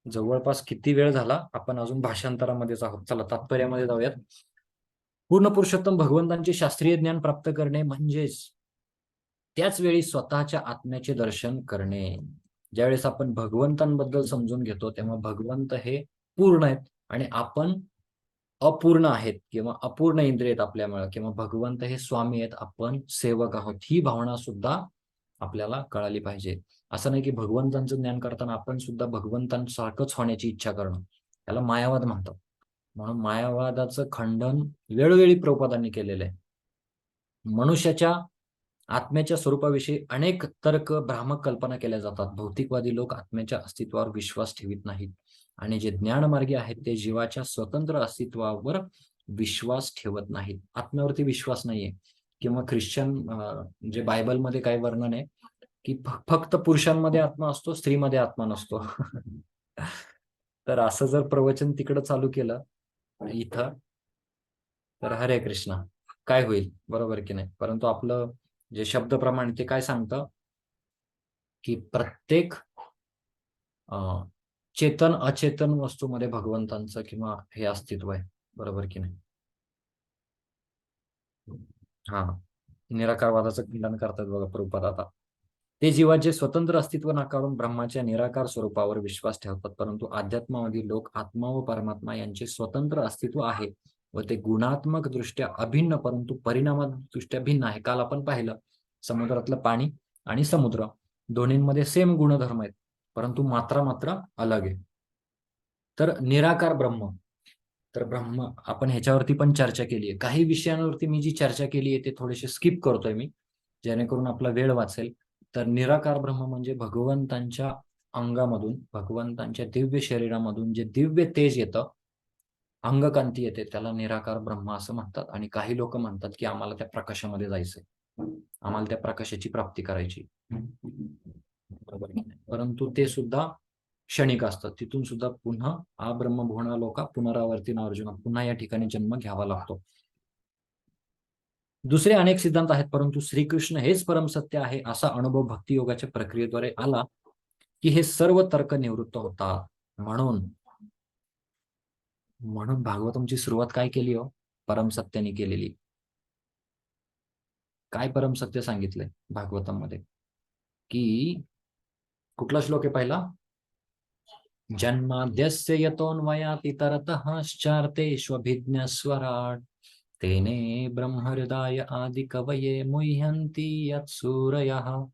जवळपास किती वेळ झाला, आपण अजून भाषांतरामध्येच आहोत. चला तात्पर्यामध्ये जाऊयात. पूर्ण पुरुषोत्तम भगवंतांचे शास्त्रीय ज्ञान प्राप्त करणे म्हणजेच त्याच वेळी स्वतःच्या आत्म्याचे दर्शन करणे. ज्यावेळेस आपण भगवंतांबद्दल समजून घेतो तेव्हा भगवंत हे पूर्ण आहेत आणि आपण अपूर्ण आहेत, किंवा अपूर्ण इंद्रिय आहेत आपल्यामुळे, किंवा भगवंत हे स्वामी आहेत, आपण सेवक आहोत. ही भावना सुद्धा आपल्याला कळाली पाहिजे. असं नाही की भगवंतांचं ज्ञान करताना आपण सुद्धा भगवंतांसारखंच होण्याची इच्छा करणं, त्याला मायावाद म्हणतात. म्हणून मायावादाचं खंडन वेळोवेळी प्रभुपादांनी केलेलं आहे. मनुष्याच्या आत्म्याच्या स्वरूपाविषयी अनेक तर्क, भ्रामक कल्पना केल्या जातात. भौतिकवादी लोक आत्म्याच्या अस्तित्वावर विश्वास ठेवित नाहीत आणि जे ज्ञानमार्गी आहेत ते जीवाच्या स्वतंत्र अस्तित्वावर विश्वास ठेवत नाहीत. आत्म्यावरती विश्वास नाहीये. किंवा ख्रिश्चन जे बायबलमध्ये काय वर्णन आहे की फक्त पुरुषांमध्ये आत्मा असतो, स्त्रीमध्ये आत्मा नसतो. तर असं जर प्रवचन तिकडं चालू केलं इथं, तर हरे कृष्णा काय होईल? बरोबर की नाही? परंतु आपलं जे शब्द प्रमाण ते काय सांगतं की प्रत्येक चेतन अचेतन वस्तूमध्ये भगवंतांचं किंवा हे अस्तित्व आहे. बरोबर की नाही? हा निराकारवादाचं खंडन करतात बघा प्रभुपाद. आता ते जीवाचे स्वतंत्र अस्तित्व नाकारून ब्रह्माच्या निराकार स्वरूपावर विश्वास ठेवतात. परंतु अध्यात्मामधील लोक आत्मा व परमात्मा यांचे स्वतंत्र अस्तित्व आहे व ते गुणात्मक दृष्ट्या अभिन्न परंतु परिणामात्मक दृष्ट्या भिन्न आहे. काल आपण पाहिलं समुद्रातलं पाणी आणि समुद्र दोन्हींमध्ये सेम गुणधर्म आहेत, परंतु मात्रा अलग आहे. तर निराकार ब्रह्म, तर ब्रह्म आपण ह्याच्यावरती पण चर्चा केली आहे. काही विषयांवरती मी जी चर्चा केली आहे ते थोडेसे स्किप करतोय मी, जेणेकरून आपला वेळ वाचेल. तर निराकार ब्रह्म म्हणजे भगवंतांच्या अंगामधून, भगवंतांच्या दिव्य शरीरामधून जे दिव्य तेज येतं, अंगकांती येते, त्याला निराकार ब्रह्म असं म्हणतात. आणि काही लोक म्हणतात की आम्हाला त्या प्रकाशामध्ये जायचंय, आम्हाला त्या प्रकाशाची प्राप्ती करायची, बरोबर की नाही? परंतु ते सुद्धा क्षणिक असतं. तिथून सुद्धा पुन्हा आ ब्रह्मभुवना लोका पुनरावर्ती अर्जुन, पुन्हा या ठिकाणी जन्म घ्यावा लागतो. दुसरे अनेक सिद्धांत आहेत, परंतु श्रीकृष्ण हेच परम सत्य आहे असा अनुभव भक्तियोगाच्या प्रक्रियेद्वारे आला की हे सर्व तर्क निवृत्त होतात. म्हणून भागवतमची सुरुवात काय केली हो? परम सत्याने केलेली. काय परम सत्य सांगितलंय भागवतम मध्ये? की कुठला श्लोक आहे पहिला? जन्माद्यस्य यतोऽन्वयातितरतःश्चार्थेष्वभिज्ञस्वराट् तेने ब्रह्महृदाय आदिकवये मुह्यन्ति यत्सूरयः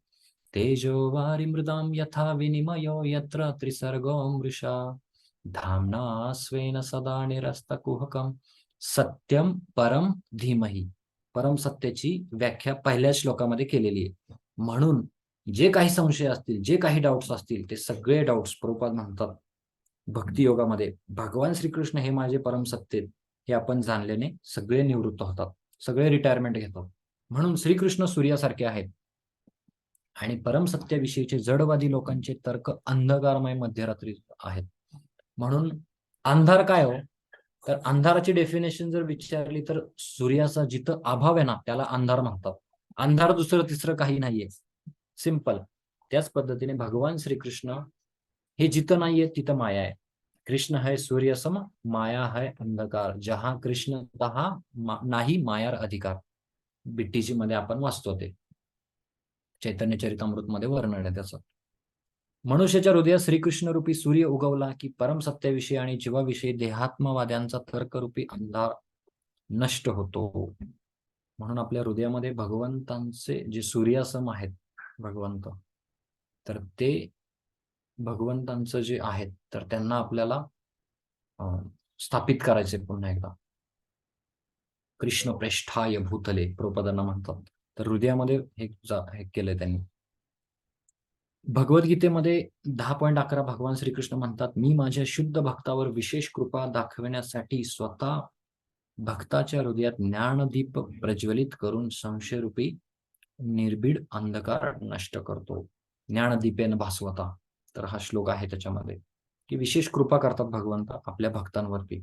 तेजो वारिमृदां यथा विनिमयो यत्र त्रिसर्गो मृषा धाम्ना स्वेन सदा निरस्तकुहकं सत्यम परम धीमहि. परम सत्याची व्याख्या पहिल्या श्लोकामध्ये केलेली आहे. म्हणून जे काही संशय असतील, जे काही डाऊट्स असतील, ते सगळे डाऊट्स प्रभुपाद म्हणतात भक्तियोगामध्ये भगवान श्रीकृष्ण हे माझे परम सत्य आहेत, हे आपण जाणल्याने सगळे निवृत्त होतात, सगळे रिटायरमेंट घेतात. म्हणून श्रीकृष्ण सूर्यासारखे आहेत. आणि परम सत्याविषयीचे जडवादी लोकांचे तर्क अंधकारमय मध्यरात्री आहेत. म्हणून अंधार काय हो? तर अंधाराची डेफिनेशन जर विचारली तर सूर्याचा जिथं अभाव आहे ना, त्याला अंधार म्हणतात. अंधार दुसरं तिसरं काही नाहीये, सिंपल. त्याच पद्धतीने भगवान श्रीकृष्ण हे जिथं नाहीये तिथं माया आहे. कृष्ण है सूर्य सम माया है अंधकार, जहा कृष्ण तहा नाही मायार अधिकार. बिट्टीजी मध्ये आपण वाचतो ते, चैतन्य चरितामृत मध्ये वर्णन आहे त्याचं. मनुष्याच्या हृदयात श्रीकृष्ण रूपी सूर्य उगवला की परम सत्याविषयी आणि जीवाविषयी देहात्मवाद्यांचा तर्करूपी अंधार नष्ट होतो. म्हणून आपल्या हृदयामध्ये भगवंतांचे जे सूर्यासम आहेत भगवंत, तर ते भगवंतांचं जे आहेत तर त्यांना आपल्याला स्थापित करायचे पुन्हा एकदा. कृष्ण प्रेष्ठाय भूतले प्रभुपादांना म्हणतात. तर हृदयामध्ये हे केलंय त्यांनी. भगवद्गीतेमध्ये 10.11 भगवान श्रीकृष्ण म्हणतात, मी माझ्या शुद्ध भक्तावर विशेष कृपा दाखवण्यासाठी स्वतः भक्ताच्या हृदयात ज्ञानदीप प्रज्वलित करून संशयरूपी निर्भीड अंधकार नष्ट करतो. ज्ञानदीपेन भास्वता, तर हा श्लोक आहे त्याच्यामध्ये, की विशेष कृपा करतात भगवंत आपल्या भक्तांवरती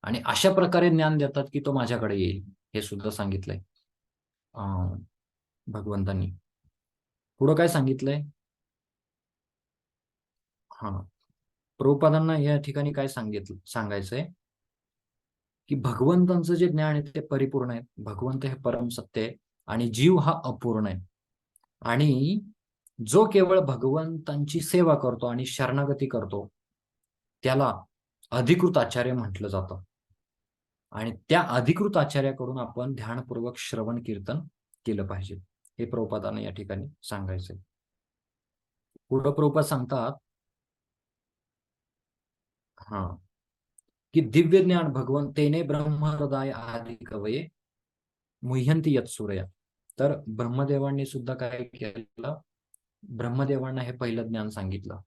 आणि अशा प्रकारे ज्ञान देतात की तो माझ्याकडे येईल. हे सुद्धा सांगितलंय भगवंतांनी. पुढं काय सांगितलंय? प्रभुपादांना या ठिकाणी काय सांगायचंय की भगवंतांचं जे ज्ञान आहे ते परिपूर्ण आहे. भगवंत हे परम सत्य आहे आणि जीव हा अपूर्ण आहे. आणि जो केवळ भगवंतांची सेवा करतो आणि शरणागती करतो त्याला अधिकृत आचार्य म्हटलं जातं. आणि त्या अधिकृत आचार्याकडून आपण ध्यानपूर्वक श्रवण कीर्तन केलं पाहिजे. हे प्रभुपादांना या ठिकाणी सांगायचंय. पुढं प्रभुपाद सांगतात की दिव्य ज्ञान भगवंतेने ब्रह्महृदय आदि कवये मुह्यंती यत सूर्या. तर ब्रह्मदेवांनी सुद्धा काय केलं? ब्रह्मदेवांना हे पहिलं ज्ञान सांगितलं.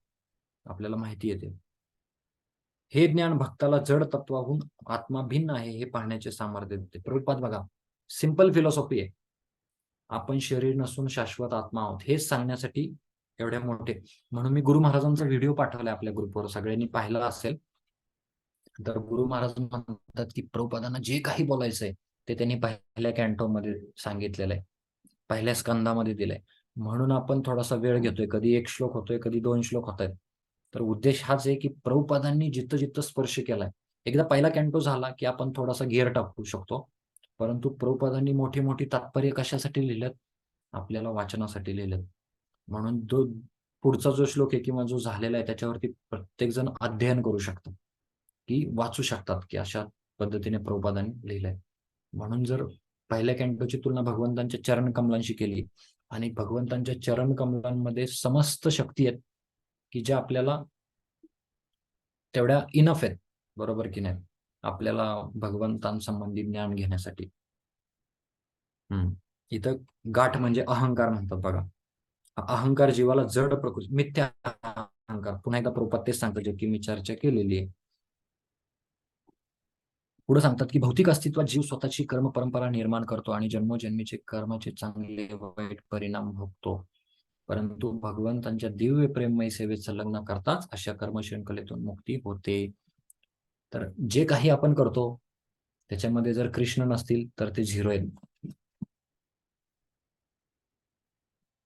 आपल्याला माहिती येते हे ज्ञान भक्ताला जड तत्वाहून आत्मा भिन्न आहे हे पाहण्याचे सामर्थ्य देते. प्रभुपाद बघा, सिंपल फिलॉसॉफी आहे. आपण शरीर नसून शाश्वत आत्मा आहोत हेच सांगण्यासाठी एवढ्या मोठे. म्हणून मी गुरु महाराजांचा व्हिडिओ पाठवलाय आपल्या ग्रुपवर, सगळ्यांनी पाहिला असेल. तर गुरु महाराज म्हणतात की प्रभुपादांना जे काही बोलायचंय ते त्यांनी पहिल्या कॅन्टोमध्ये सांगितलेलं आहे, पहिल्या स्कंदामध्ये दिलंय. म्हणून आपण थोडासा वेळ घेतोय, कधी 1 श्लोक होतोय, कधी 2 श्लोक होत आहेत. तर उद्देश हाच आहे की प्रभुपादांनी जिथं जिथं स्पर्श केलाय, एकदा पहिला कॅन्टो झाला की आपण थोडासा गिअर टाकू शकतो. परंतु प्रभुपादांनी मोठी मोठी तात्पर्य कशासाठी लिहिलेत? आपल्याला वाचनासाठी लिहिलेत. म्हणून जो पुढचा जो श्लोक आहे किंवा जो झालेला आहे त्याच्यावरती प्रत्येक जण अध्ययन करू शकतो, की वाचू शकतात की अशा पद्धतीने प्रभुपादांनी लिहिलंय. म्हणून जर पहिल्या कॅन्टोची तुलना भगवंतांच्या चरण कमलांशी केली आणि भगवंतांच्या चरण कमलांमध्ये समस्त शक्ती आहेत की ज्या आपल्याला तेवढ्या इनफ आहेत बरोबर की नाही? आपल्याला भगवंतांसंबंधी ज्ञान घेण्यासाठी. इथं गाठ म्हणजे अहंकार म्हणतात बघा. अहंकार जीवाला जड प्रकृती, मिथ्या अहंकार. पुन्हा एकदा प्रभुपाद तेच सांगतात, जे की मी चर्चा केलेली आहे. पुढे सांगतात की भौतिक अस्तित्वात जीव स्वतःची कर्म परंपरा निर्माण करतो आणि जन्मोजन्मीचे कर्माचे चांगले वाईट परिणाम भोगतो. परंतु भगवंतांच्या दिव्य प्रेममय सेवेत संलग्न करताच अशा कर्मशृंखलेतून मुक्ती होते. तर जे काही आपण करतो त्याच्यामध्ये जर कृष्ण नसतील तर ते झिरो आहे.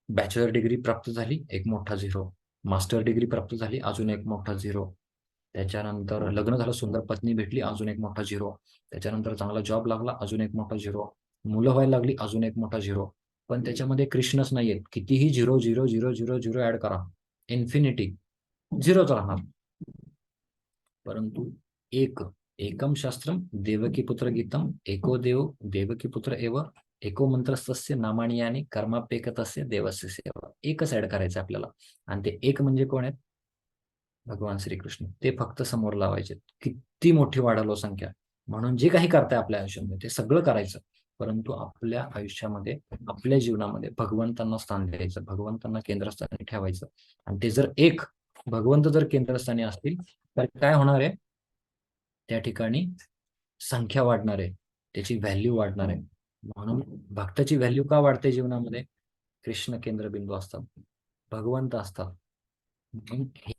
बॅचलर डिग्री प्राप्त झाली, एक मोठा झिरो. मास्टर डिग्री प्राप्त झाली, अजून एक मोठा झिरो. त्याच्यानंतर लग्न झालं, सुंदर पत्नी भेटली, अजून एक मोठा झिरो. त्याच्यानंतर चांगला जॉब लागला, अजून एक मोठा झिरो. मुलं व्हायला लागली, अजून एक मोठा झिरो. पण त्याच्यामध्ये कृष्णच नाहीये. कितीही zero zero zero zero zero add करा, इन्फिनिटी झिरोच राहणार. परंतु एकम शास्त्रम देवकी पुत्र गीतम एको देव देवकी पुत्र एव एको मंत्रस्तस्य नामानी यानी कर्मापेकतस्य देवस्य सेवा. एकच ऍड करायचं आपल्याला. आणि ते एक म्हणजे कोण आहेत? भगवान श्रीकृष्ण. ते फक्त समोर लावायचे. किती मोठी वाढलो संख्या. म्हणून जे काही करताय आपल्या आयुष्यामध्ये ते सगळं करायचं, परंतु आपल्या आयुष्यामध्ये, आपल्या जीवनामध्ये भगवंतांना स्थान द्यायचं, भगवंतांना केंद्रस्थानी ठेवायचं. आणि ते जर एक भगवंत जर केंद्रस्थानी असतील तर काय होणार आहे? त्या ठिकाणी संख्या वाढणार आहे, त्याची व्हॅल्यू वाढणार आहे. म्हणून भक्ताची व्हॅल्यू का वाढते जीवनामध्ये? कृष्ण केंद्रबिंदू असतात, भगवंत असतात.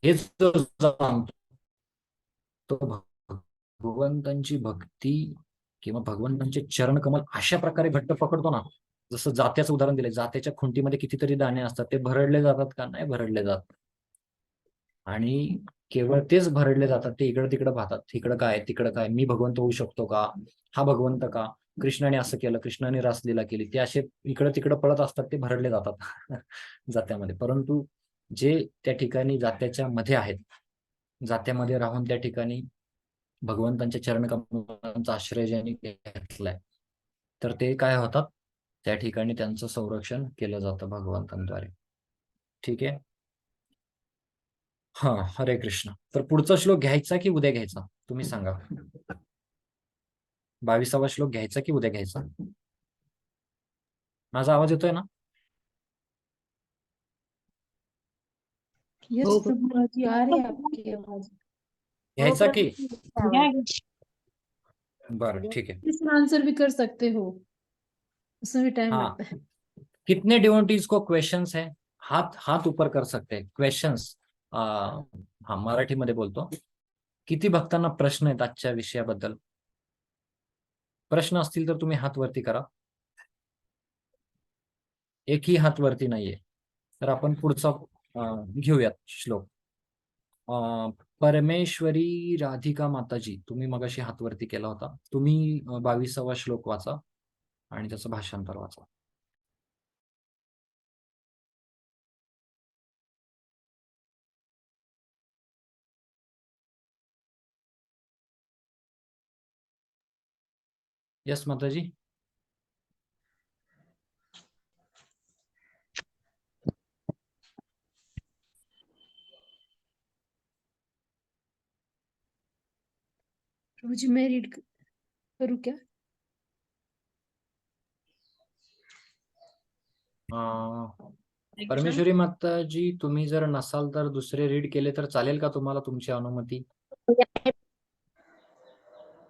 हेच जो जाणतो तो भगवंतांची भक्ती किंवा भगवंतांचे चरणकमल अशा प्रकारे घट्ट पकडतो ना, जसं जात्याचं उदाहरण दिलंय. जात्याच्या खुंटीमध्ये कितीतरी दाणे असतात, ते भरडले जातात का? नाही भरडले जात. आणि केवळ तेच भरडले जातात, ते इकडं तिकडं पाहतात. इकडं काय, तिकडं काय, मी भगवंत होऊ शकतो का? हा भगवंत का? कृष्णाने असं केलं, कृष्णाने रासलीला केली. ते असे इकडं तिकडं पळत असतात, ते भरडले जातात जात्यामध्ये. परंतु जे त्या ठिकाणी जात्याच्या मध्ये आहेत, जात्यामध्ये राहून त्या ठिकाणी भगवंतांच्या चरणकमलांचा आश्रय ज्यांनी घेतलाय, तर ते काय होतात? त्या ठिकाणी त्यांचं संरक्षण केलं जातं भगवंतांद्वारे. ठीक आहे. हा, हरे कृष्ण. तर पुढचा श्लोक घ्यायचा की उद्या घ्यायचा? तुम्ही सांगा. 22वा श्लोक घ्यायचा की उद्या घ्यायचा? माझा आवाज येतोय ना? यस प्रभुजी, आ रही है आपकी आवाज. घ्यायचा की? बरं, ठीक है. इसमें आंसर भी कर सकते हो, उसमें भी टाइम हाँ. लगता है. कितने डिवोटीज को क्वेश्चंस है? हाथ हाथ ऊपर कर सकते हैं. क्वेश्चंस. हा, मराठीमध्ये बोलतो. किती भक्तांना प्रश्न आहेत आजच्या विषयाबद्दल? प्रश्न असतील तर तुम्ही हात वरती करा. एकही हात वरती नाहीये. तर आपण पुढचा घेऊयात श्लोक. परमेश्वरी राधिका माताजी, तुम्ही मगाशी हात वरती केला होता. तुम्ही 22वा श्लोक वाचा आणि त्याचं भाषांतर वाचा. यस माताजी. प्रभुजी मैं रीड करूँ क्या? परमेश्वरी माताजी, तुम्ही जर नसाल तर दुसरे रीड केले तर चालेल का तुम्हाला? तुमची अनुमती?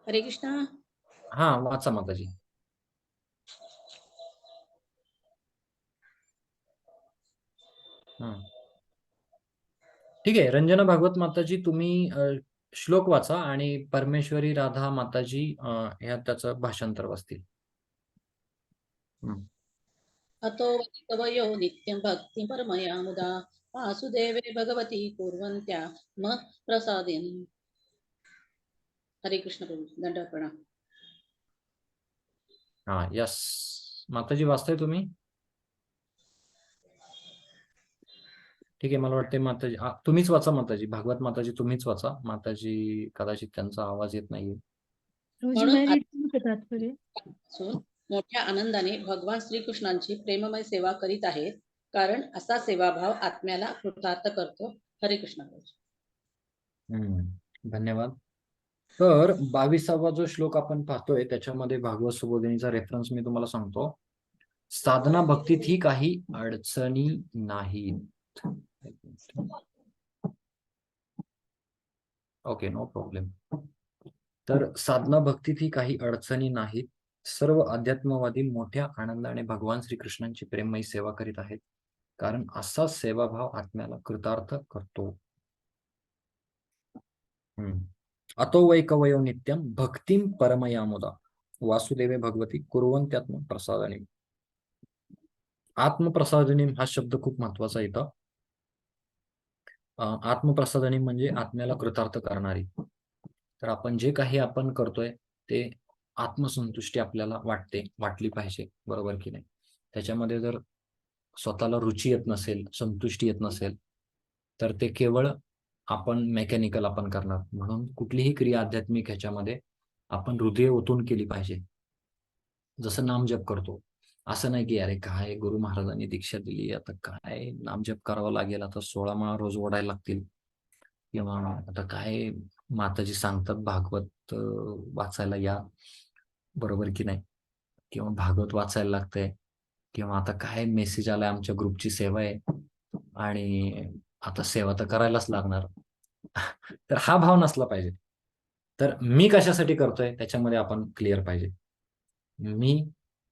हरे कृष्णा. हा, वाचा माताजी. ठीक आहे. रंजना भागवत माताजी, तुम्ही श्लोक वाचा आणि परमेश्वरी राधा माताजी ह्या त्याचं भाषांतर वाचतील. अतो कवयो नित्यं भक्तिं परमया मुदा वासुदेवे भगवती कुर्वन्त्या मम प्रसादेन. हरे कृष्ण प्रभू, दंडवत प्रणाम. हा, यस माताजी, वाचताय तुम्ही? ठीक आहे. मला वाटते माताजी तुम्हीच वाचा. माताजी भागवत माताजी तुम्हीच वाचा. माताजी कदाचित त्यांचा आवाज येत नाहीये. प्रभुजी मैं रीड करूँ क्या तात्पर्य? म्हणून मोठ्या आनंदाने भगवान श्रीकृष्णांची प्रेममय सेवा करीत आहेत, कारण असा सेवाभाव आत्म्याला कृतार्थ करतो. हरे कृष्ण प्रभू. धन्यवाद. तर 22वा जो श्लोक आपण पाहतोय त्याच्यामध्ये भागवत सुबोधिनीचा रेफरन्स मी तुम्हाला सांगतो. साधना भक्तीत ही काही अडचणी नाहीत. Okay, no problem. तर साधना भक्तीत ही काही अडचणी नाहीत. सर्व अध्यात्मवादी मोठ्या आनंदाने भगवान श्रीकृष्णांची प्रेममयी सेवा करीत आहेत, कारण असा सेवाभाव आत्म्याला कृतार्थ करतो. अतो वै कवयो नित्यम भक्तिम परमयामुदा वासुदेवे भगवती कुर्वन्त्यात्म प्रसादने. आत्मप्रसादने हा शब्द खूप महत्वाचा आहे इथं. आत्मप्रसादने म्हणजे आत्म्याला कृतार्थ करणारी. तर आपण जे काही आपण करतोय ते आत्मसंतुष्टी आपल्याला वाटली पाहिजे, बरोबर की नाही? त्याच्यामध्ये जर स्वतःला रुची येत नसेल, संतुष्टी येत नसेल, तर ते केवळ आपण मेकॅनिकल आपण करणार. म्हणून कुठलीही क्रिया आध्यात्मिक ह्याच्यामध्ये आपण हृदय ओतून केली पाहिजे. जसं नामजप करतो, असं नाही की अरे काय गुरु महाराजांनी दीक्षा दिली, आता काय नामजप करावं लागेल, आता 16 माळा रोज ओढायला लागतील, किंवा आता काय माताजी सांगतात भागवत वाचायला या, बरोबर की नाही? किंवा भागवत वाचायला लागतंय, किंवा आता काय मेसेज आलाय आमच्या ग्रुपची सेवा आहे आणि आता सेवा तर करायलाच लागणार. तर हा भाव नसला पाहिजे. तर मी कशासाठी करतोय त्याच्यामध्ये आपण क्लिअर पाहिजे. मी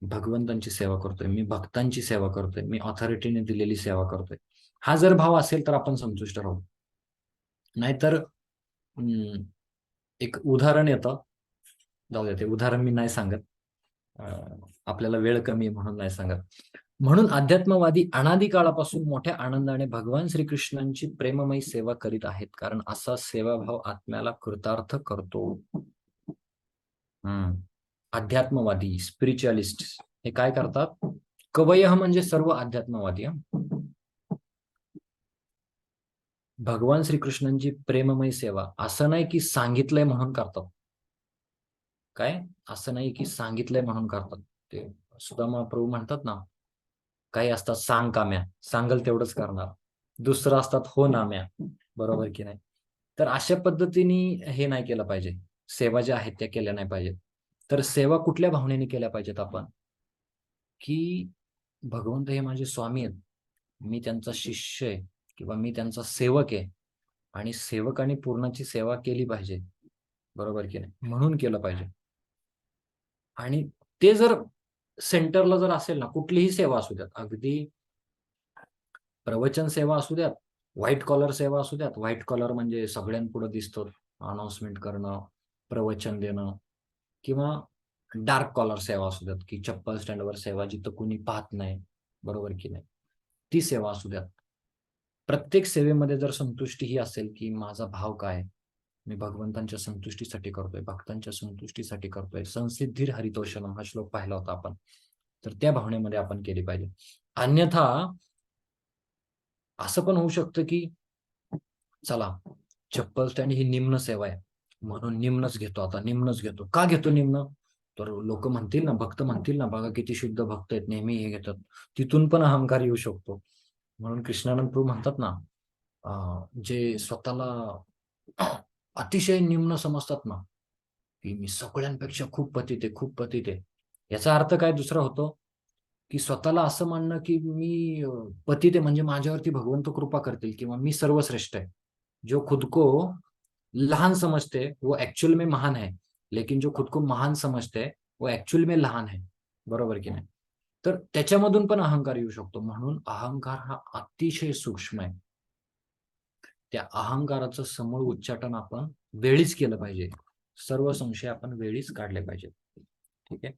भगवंतांची सेवा करतोय, मी भक्तांची सेवा करतोय, मी ऑथॉरिटीने दिलेली सेवा करतोय. हा जर भाव असेल तर आपण संतुष्ट राहू. नाहीतर एक उदाहरण येतं, जाऊ द्या ते उदाहरण मी नाही सांगत, आपल्याला वेळ कमी आहे म्हणून नाही सांगत. म्हणून अध्यात्मवादी अनादी काळापासून मोठ्या आनंदाने भगवान श्रीकृष्णांची प्रेममयी सेवा करीत आहेत, कारण असा सेवाभाव आत्म्याला कृतार्थ करतो. अध्यात्मवादी, स्पिरिच्युअलिस्ट हे काय करतात? कवयः म्हणजे सर्व अध्यात्मवादी. भगवान श्रीकृष्णांची प्रेममयी सेवा असं नाही की सांगितलंय म्हणून करतात. काय असं नाही की सांगितलंय म्हणून करतात. ते सुदामा प्रभू म्हणतात ना, काही असतात सांग काम्या, सांगल तेवढंच करणार. दुसरं असतात हो नाम्या, बरोबर की नाही? तर अशा पद्धतीने हे नाही केलं पाहिजे. सेवा ज्या आहेत त्या केल्या नाही पाहिजेत. तर सेवा कुठल्या भावनेने केल्या पाहिजेत आपण? की भगवंत हे माझे स्वामी आहेत, मी त्यांचा शिष्य आहे किंवा मी त्यांचा सेवक आहे आणि सेवकाने पूर्णाची सेवा केली पाहिजे, बरोबर की नाही? म्हणून केलं पाहिजे. आणि ते जर सेंटरला जर असेल ना, कुठलीही सेवा असू द्यात, अगदी प्रवचन सेवा असू द्यात, व्हाईट कॉलर सेवा असू द्यात. व्हाईट कॉलर म्हणजे सगळ्यांपुढे दिसतो, अनाउन्समेंट करणं, प्रवचन देणं, किंवा डार्क कॉलर सेवा असू द्यात की चप्पल स्टँडवर सेवा जिथं कुणी पाहत नाही, बरोबर की नाही? ती सेवा असू द्यात. प्रत्येक सेवेमध्ये जर संतुष्टी ही असेल की माझा भाव काय, मी भगवंतांच्या संतुष्टीसाठी करतोय, भक्तांच्या संतुष्टीसाठी करतोय, संसिद्धिर हरितोषणम हा श्लोक पाहिला होता आपण, तर त्या भावनेमध्ये आपण केली पाहिजे. अन्यथा असं पण होऊ शकतं की चला चप्पल स्टँड ही निम्न सेवा आहे म्हणून निम्नच घेतो, आता निम्नच घेतो. का घेतो निम्न? तर लोक म्हणतील ना, भक्त म्हणतील ना, बघा किती शुद्ध भक्त आहेत, नेहमी हे घेतात. तिथून पण अहंकार येऊ शकतो. म्हणून कृष्णानंद प्रभू म्हणतात ना, जे स्वतःला अतिशय निम्न समजतात ना, की मी सगळ्यांपेक्षा खूप पतित आहे, खूप पतित आहे. याचा अर्थ काय दुसरा होतो, की स्वतःला असं मानणं की मी पतित आहे म्हणजे माझ्यावरती भगवंत कृपा करतील किंवा मी सर्वश्रेष्ठ आहे. जो खुद को लहान समझते वो एक्चुअल में महान है, लेकिन जो खुद को महान समझते वो एक्चुअल में लहान है, बरोबर की नाही? तर त्याच्यामधून पण अहंकार येऊ शकतो. म्हणून अहंकार हा अतिशय सूक्ष्म आहे. त्या अहंकाराचं समूळ उच्चाटन आपण वेळीच केलं पाहिजे. सर्व संशय आपण वेळीच काढले पाहिजेत. ठीक आहे.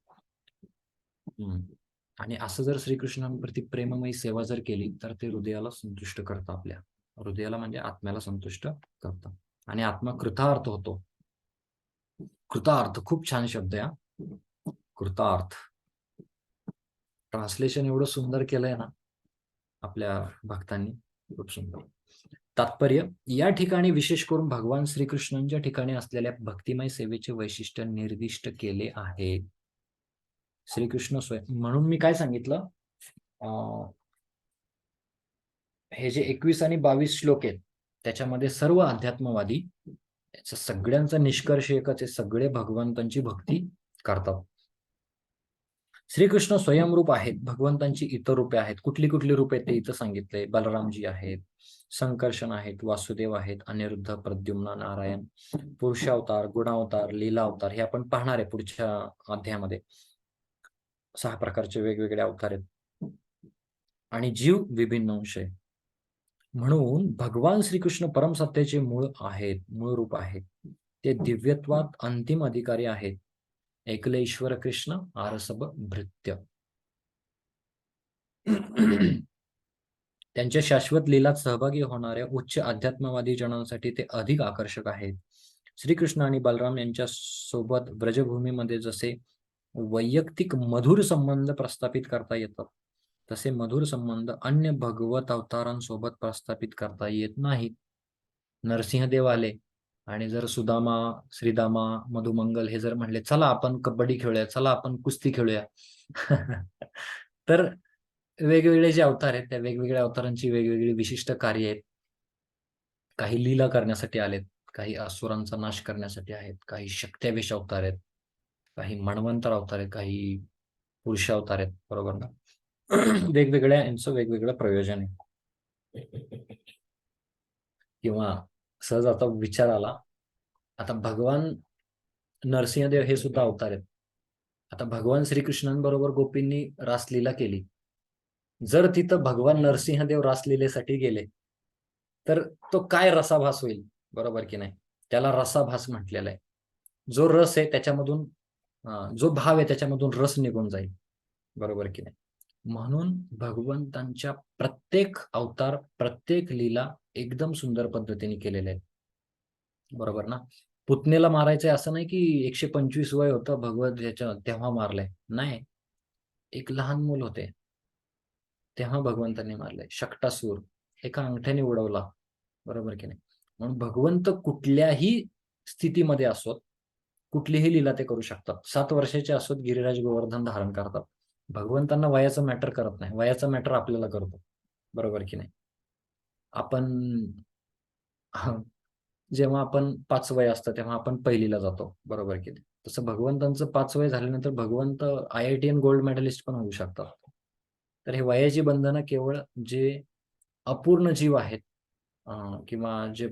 आणि असं जर श्रीकृष्णांप्रती प्रेममयी सेवा जर केली तर ते हृदयाला संतुष्ट करतं, आपल्या हृदयाला म्हणजे आत्म्याला संतुष्ट करतं आणि आत्मा कृतार्थ होतो. कृतार्थ खूप छान शब्द आहे. कृतार्थ ट्रान्सलेशन एवढं सुंदर केलंय ना आपल्या भक्तांनी, खूप सुंदर. तात्पर्य, या ठिकाणी विशेष करून भगवान श्रीकृष्णांच्या ठिकाणी असलेल्या भक्तिमय सेवेचे वैशिष्ट्य निर्दिष्ट केले आहे. श्रीकृष्ण स्वयं, म्हणून मी काय सांगितलं, हे जे 21 आणि 22 श्लोक आहेत त्याच्यामध्ये सर्व अध्यात्मवादी याचा सगळ्यांचा निष्कर्ष एकच आहे, सगळे भगवंतांची भक्ती करतात. श्रीकृष्ण स्वयंरूप आहेत, भगवंतांची इतर रूपे आहेत. कुठली कुठली रूपे ते इथं सांगितलंय. बलरामजी आहेत, संकर्षण आहेत, वासुदेव आहेत, अनिरुद्ध, प्रद्युम्न, नारायण, पुरुषावतार, गुणावतार, लीला अवतार हे आपण पाहणार आहे पुढच्या अध्यायामध्ये. 6 प्रकारचे वेगवेगळे अवतार आहेत आणि जीव विभिन्न अंश आहे. म्हणून भगवान श्रीकृष्ण परमसत्तेचे मूळ आहेत, मूळ रूप आहेत. ते दिव्यत्वात अंतिम अधिकारी आहेत. एकले ईश्वर कृष्ण आरसब भृत्य. त्यांच्या शाश्वत लीलात सहभागी होणाऱ्या उच्च अध्यात्मवादी जनांसाठी ते अधिक आकर्षक आहेत. श्रीकृष्ण आणि बलराम यांच्या सोबत ब्रजभूमीमध्ये जसे वैयक्तिक मधुर संबंध प्रस्थापित करता येतात, तसे मधुर संबंध अन्य भगवत अवतारांसोबत प्रस्थापित करता येत नाहीत. नरसिंहदेव आले आणि जर सुदामा, श्रीदामा, मधुमंगल हे जर म्हणले चला आपण कबड्डी खेळूया, चला आपण कुस्ती खेळूया, तर वेगवेगळे जे अवतार आहेत त्या वेगवेगळ्या अवतारांची वेगवेगळी विशिष्ट कार्य आहेत. काही लीला करण्यासाठी आलेत, काही असुरांचा नाश करण्यासाठी आहेत, काही शक्त्यावेश अवतार आहेत, काही मन्वंतर अवतार आहेत, काही पुरुष अवतार आहेत. बरोबर ना? वेगवेगळ्या यांचं वेगवेगळं प्रयोजन आहे. किंवा सहज आता विचार आला, आता भगवान नरसिंहदेव हे सुद्धा अवतार आहेत. आता भगवान श्रीकृष्णांबरोबर गोपींनी रासलीला केली. जर तिथं भगवान नरसिंहदेव रासलीलेसाठी गेले तर तो काय रसाभास होईल, बरोबर की नाही? त्याला रसाभास म्हटलेला आहे. जो रस आहे त्याच्यामधून जो भाव आहे त्याच्यामधून रस निघून जाईल, बरोबर की नाही? म्हणून भगवंतांच्या प्रत्येक अवतार, प्रत्येक लीला एकदम सुंदर पद्धतीने केलेल्या आहेत. बरोबर ना? पुतनेला मारायचंय असं नाही की 125 वय होतं भगवत ह्याच्या तेव्हा मारलंय. नाही, एक लहान मूल होते तेव्हा भगवंतांनी मारलंय. शकटासूर एका अंगठ्याने उडवला, बरोबर की नाही? म्हणून भगवंत कुठल्याही स्थितीमध्ये असोत, कुठलीही लीला ते करू शकतात. 7 वर्षाचे असोत गिरिराज गोवर्धन धारण करतात. भगवंतांना वयाचं मॅटर करत नाही, वयाचं मॅटर आपल्याला करतो, बरोबर की नाही? आपण जेव्हा आपण 5 वय असतं तेव्हा आपण पहिलीला जातो, बरोबर की नाही? तसं भगवंतांचं 5 वय झाल्यानंतर भगवंत IITN गोल्ड मेडलिस्ट पण होऊ शकतात. तर हे वयाची बंधनं केवळ जे अपूर्ण जीव आहेत किंवा जे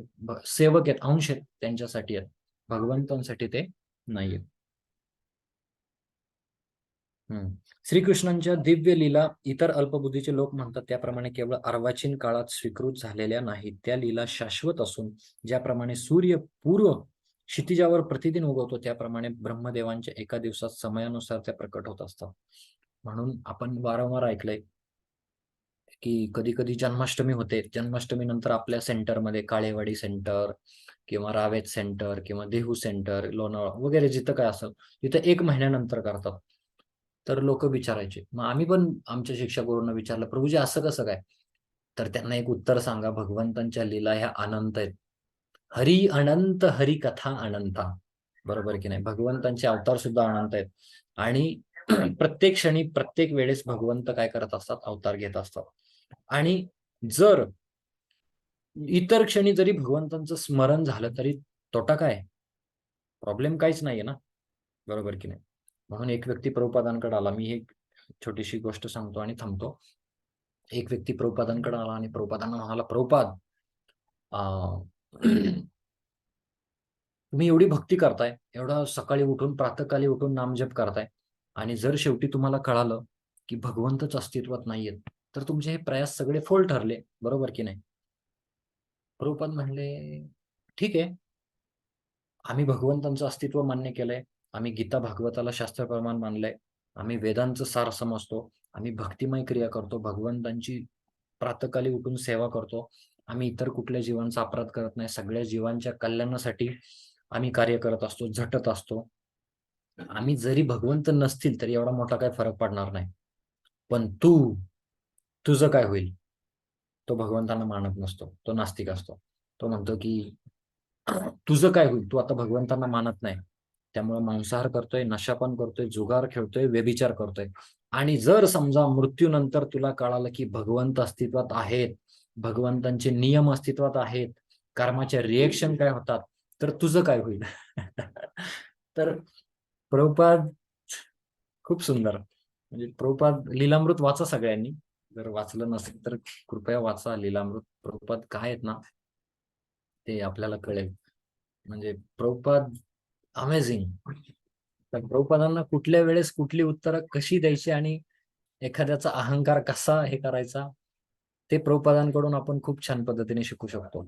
सेवक आहेत, अंश आहेत त्यांच्यासाठी आहेत, भगवंतांसाठी ते नाहीये. श्रीकृष्णांच्या दिव्य लीला इतर अल्पबुद्धीचे लोक म्हणतात त्याप्रमाणे केवळ अर्वाचीन काळात स्वीकृत झालेल्या नाहीत. त्या लीला शाश्वत असून ज्याप्रमाणे सूर्य पूर्व क्षितिजावर प्रतिदिन उगवतो त्याप्रमाणे ब्रह्मदेवांच्या एका दिवसात समयानुसार त्या प्रकट होत असतात. म्हणून आपण वारंवार ऐकलंय की कधी कधी जन्माष्टमी होते. जन्माष्टमी नंतर आपल्या सेंटरमध्ये काळेवाडी सेंटर किंवा रावेत सेंटर किंवा देहू सेंटर, लोणावळा वगैरे जिथं काय असेल तिथं 1 महिन्यानंतर करतात. तर लोक विचारायचे. मग आम्ही पण आमच्या शिक्षकांना विचारलं, प्रभूजी असं कसं काय? तर त्यांना एक उत्तर सांगा, भगवंतांच्या लीला ह्या अनंत आहेत. हरी अनंत, हरी कथा अनंता, बरोबर की नाही? भगवंतांचे अवतार सुद्धा अनंत आहेत आणि प्रत्येक क्षणी प्रत्येक वेळेस भगवंत काय करत असतात? अवतार घेत असतात. आणि जर इतर क्षणी जरी भगवंतांचं स्मरण झालं तरी तोटा काय? प्रॉब्लेम काहीच नाहीये ना, बरोबर की नाही? म्हणून एक व्यक्ती प्रभुपादांकडे आला. मी एक छोटीशी गोष्ट सांगतो आणि थांबतो. एक व्यक्ती प्रभुपादांकडे आला आणि प्रभुपादांना म्हणाला, प्रभुपाद तुम्ही एवढी भक्ती करताय, एवढा सकाळी उठून प्रातःकाली उठून नामजप करताय आणि जर शेवटी तुम्हाला कळालं की भगवंतच अस्तित्वात नाहीयेत तर तुमचे हे प्रयास सगळे फोल ठरले, बरोबर की नाही? प्रभुपाद म्हणले, ठीक आहे, आम्ही भगवंतांचं अस्तित्व मान्य केलंय, आम्ही गीता भागवताला शास्त्र प्रमाण मानलंय, आम्ही वेदांचं सार समजतो, आम्ही भक्तिमय क्रिया करतो, भगवंतांची प्रातःकाली उठून सेवा करतो, आम्ही इतर कुठल्या जीवांचा अपराध करत नाही, सगळ्या जीवांच्या कल्याणासाठी आम्ही कार्य करत असतो, झटत असतो. आम्ही जरी भगवंत नसतील तरी एवढा मोठा काय फरक पडणार नाही. पण तुझं काय होईल? तो भगवंतांना मानत नसतो, तो नास्तिक असतो. तो म्हणतो की तुझं काय होईल? तू आता भगवंतांना मानत नाही, त्यामुळे मांसाहार करतोय, नशापान करतोय, जुगार खेळतोय, व्यभिचार करतोय. आणि जर समजा मृत्यूनंतर तुला कळालं की भगवंत अस्तित्वात आहेत, भगवंतांचे नियम अस्तित्वात आहेत, कर्माचे रिएक्शन काय होतात, तर तुझं काय होईल? तर प्रभुपाद खूप सुंदर, म्हणजे प्रभुपाद लीलामृत वाचा सगळ्यांनी, जर वाचलं नसेल तर कृपया वाचा लीलामृत. प्रभुपाद काय आहेत ना ते आपल्याला कळेल. म्हणजे प्रभुपाद अमेझिंग. तर प्रभुपादांना कुठल्या वेळेस कुठली उत्तरं कशी द्यायची आणि एखाद्याचा अहंकार कसा हे करायचा, ते प्रभुपादांकडून आपण खूप छान पद्धतीने शिकू शकतो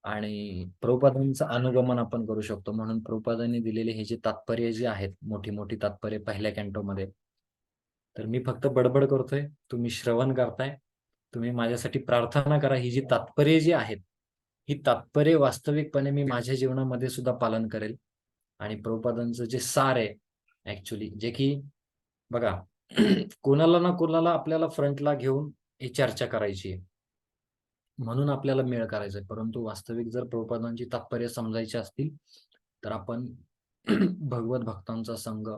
आणि प्रभुपादांचं अनुगमन आपण करू शकतो. म्हणून प्रभुपादांनी दिलेले हे जे तात्पर्य जे आहेत, मोठी मोठी तात्पर्य पहिल्या कॅन्टोमध्ये, तर मी फक्त बडबड करतोय, तुम्ही श्रवण करताय, तुम्ही माझ्यासाठी प्रार्थना करा. ही जी तात्पर्य जी आहेत, ही तात्पर्य वास्तविकपणे मी माझ्या जीवनामध्ये सुद्धा पालन करेल. आणि प्रभुपादांचं जे सार आहे ऍक्च्युली, जे की बघा, कोणाला ना कोणाला आपल्याला फ्रंटला घेऊन ही चर्चा करायची आहे, म्हणून आपल्याला मेळ करायचा आहे. परंतु वास्तविक जर प्रभुपादांची तात्पर्य समजायची असतील तर आपण भगवत भक्तांचा संघ,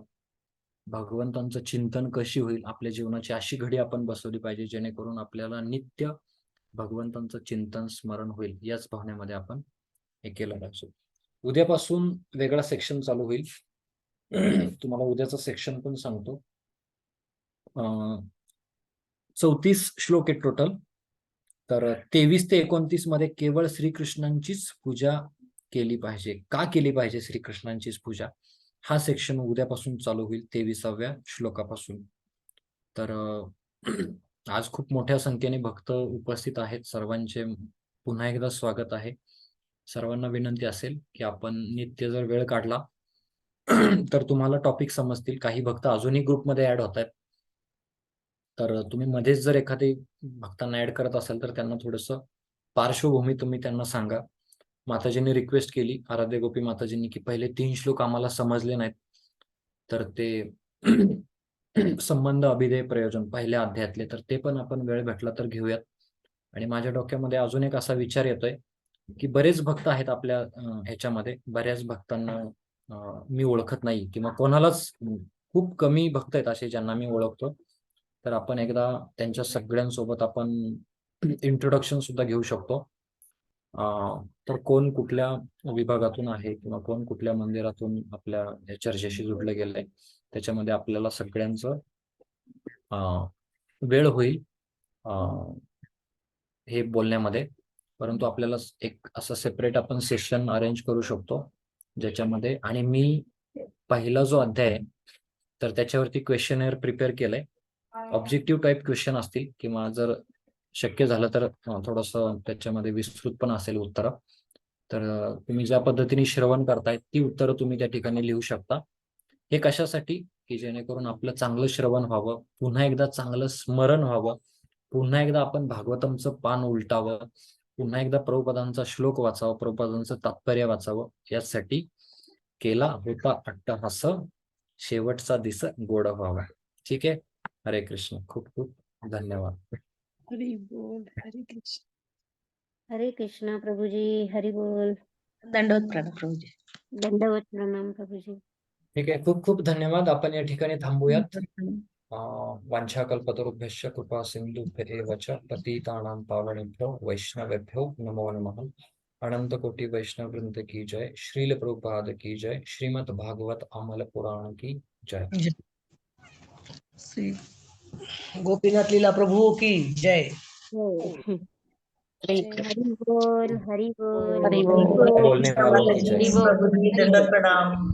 भगवंतांचं चिंतन कशी होईल आपल्या जीवनाची, अशी घडी आपण बसवली पाहिजे जेणेकरून आपल्याला नित्य भगवंतांचं चिंतन स्मरण होईल. याच भावनेमध्ये आपण हे केलं पाहिजे. उद्यापासून वेगळा सेक्शन चालू होईल. तुम्हाला उद्याचं सेक्शन पण सांगतो. 34 श्लोक आहेत टोटल. तर 23 ते 29 मध्ये केवळ श्रीकृष्णांचीच पूजा केली पाहिजे. का केली पाहिजे श्रीकृष्णांचीच पूजा, हा सेक्शन उद्यापासून चालू होईल 23व्या श्लोकापासून. तर आज खूप मोठ्या संख्येने भक्त उपस्थित आहेत. सर्वांचे पुन्हा एकदा स्वागत आहे. सर्वांना विनंती असेल की आपण नित्य जर वेळ काढला तर तुम्हाला टॉपिक समजतील. काही भक्त अजूनही ग्रुपमध्ये ऍड होत आहेत, तर तुम्ही मध्येच जर एखादी भक्तांना ऍड करत असाल तर त्यांना थोडंसं पार्श्वभूमी तुम्ही त्यांना सांगा. माताजींनी रिक्वेस्ट केली, आराध्य गोपी माताजींनी, की पहिले 3 श्लोक आम्हाला समजले नाहीत, तर ते संबंध अभिधेय प्रयोजन पहिल्या अध्यायातले, तर ते पण आपण वेळ भेटला तर घेऊयात. आणि माझ्या डोक्यामध्ये अजून एक असा विचार येतोय की बरेच भक्त आहेत आपल्या ह्याच्यामध्ये, बऱ्याच भक्तांना मी ओळखत नाही किंवा कोणालाच, खूप कमी भक्त आहेत असे ज्यांना मी ओळखतो. तर आपण एकदा त्यांच्या सगळ्यांसोबत आपण इंट्रोडक्शन सुद्धा घेऊ शकतो. तर कोण कुठल्या विभागातून आहे किंवा कोण कुठल्या मंदिरातून आपल्या चर्चेशी जोडलं गेलंय, त्याच्यामध्ये आपल्याला सगळ्यांचं वेळ होईल हे बोलण्यामध्ये. परंतु आपल्याला एक असं सेपरेट आपण सेशन अरेंज करू शकतो ज्याच्यामध्ये, आणि मी पहिला जो अध्याय आहे तर त्याच्यावरती क्वेश्चनर प्रिपेअर केलंय. ऑब्जेक्टिव्ह टाईप क्वेश्चन असतील किंवा जर शक्य झालं तर थोडंसं त्याच्यामध्ये विस्तृत पण असेल उत्तरं. तर तुम्ही ज्या पद्धतीने श्रवण करताय ती उत्तरं तुम्ही त्या ठिकाणी लिहू शकता. हे कशासाठी, की जेणेकरून आपलं चांगलं श्रवण व्हावं, पुन्हा एकदा चांगलं स्मरण व्हावं, पुन्हा एकदा आपण भागवतमचं पान उलटावं, पुन्हा एकदा प्रभुपादांचा श्लोक वाचावा, प्रभुपादांचं तात्पर्य वाचावं. यासाठी केला होता अट्टहास, शेवटचा दिस गोड व्हावा. ठीक आहे. हरे कृष्ण. खूप खूप धन्यवाद. हरी बोल, हरे कृष्ण. हरे कृष्णा प्रभुजी, हरी बोल. दंडवत प्रणाम प्रभूजी. दंडवत प्रणाम प्रभुजी. ठीक आहे. खूप खूप धन्यवाद. आपण या ठिकाणी थांबूयात. वाञ्छाकल्पतरुभ्यश्च कृपा सिन्धुभ्य एव च पतितानां पावनेभ्यो वैष्णवेभ्यो नमो नमः. अनंत कोटि वैष्णव वृंद की जय. श्रील प्रभुपाद की जय. श्रीमद् भागवत अमल पुराण की जय. श्री गोपीनाथ लीला प्रभु की जय. हरी बोल, हरी बोल, हरी बोल. बोलने वालों की हरी जय. बोल. प्रभु जी दंडवत प्रणाम.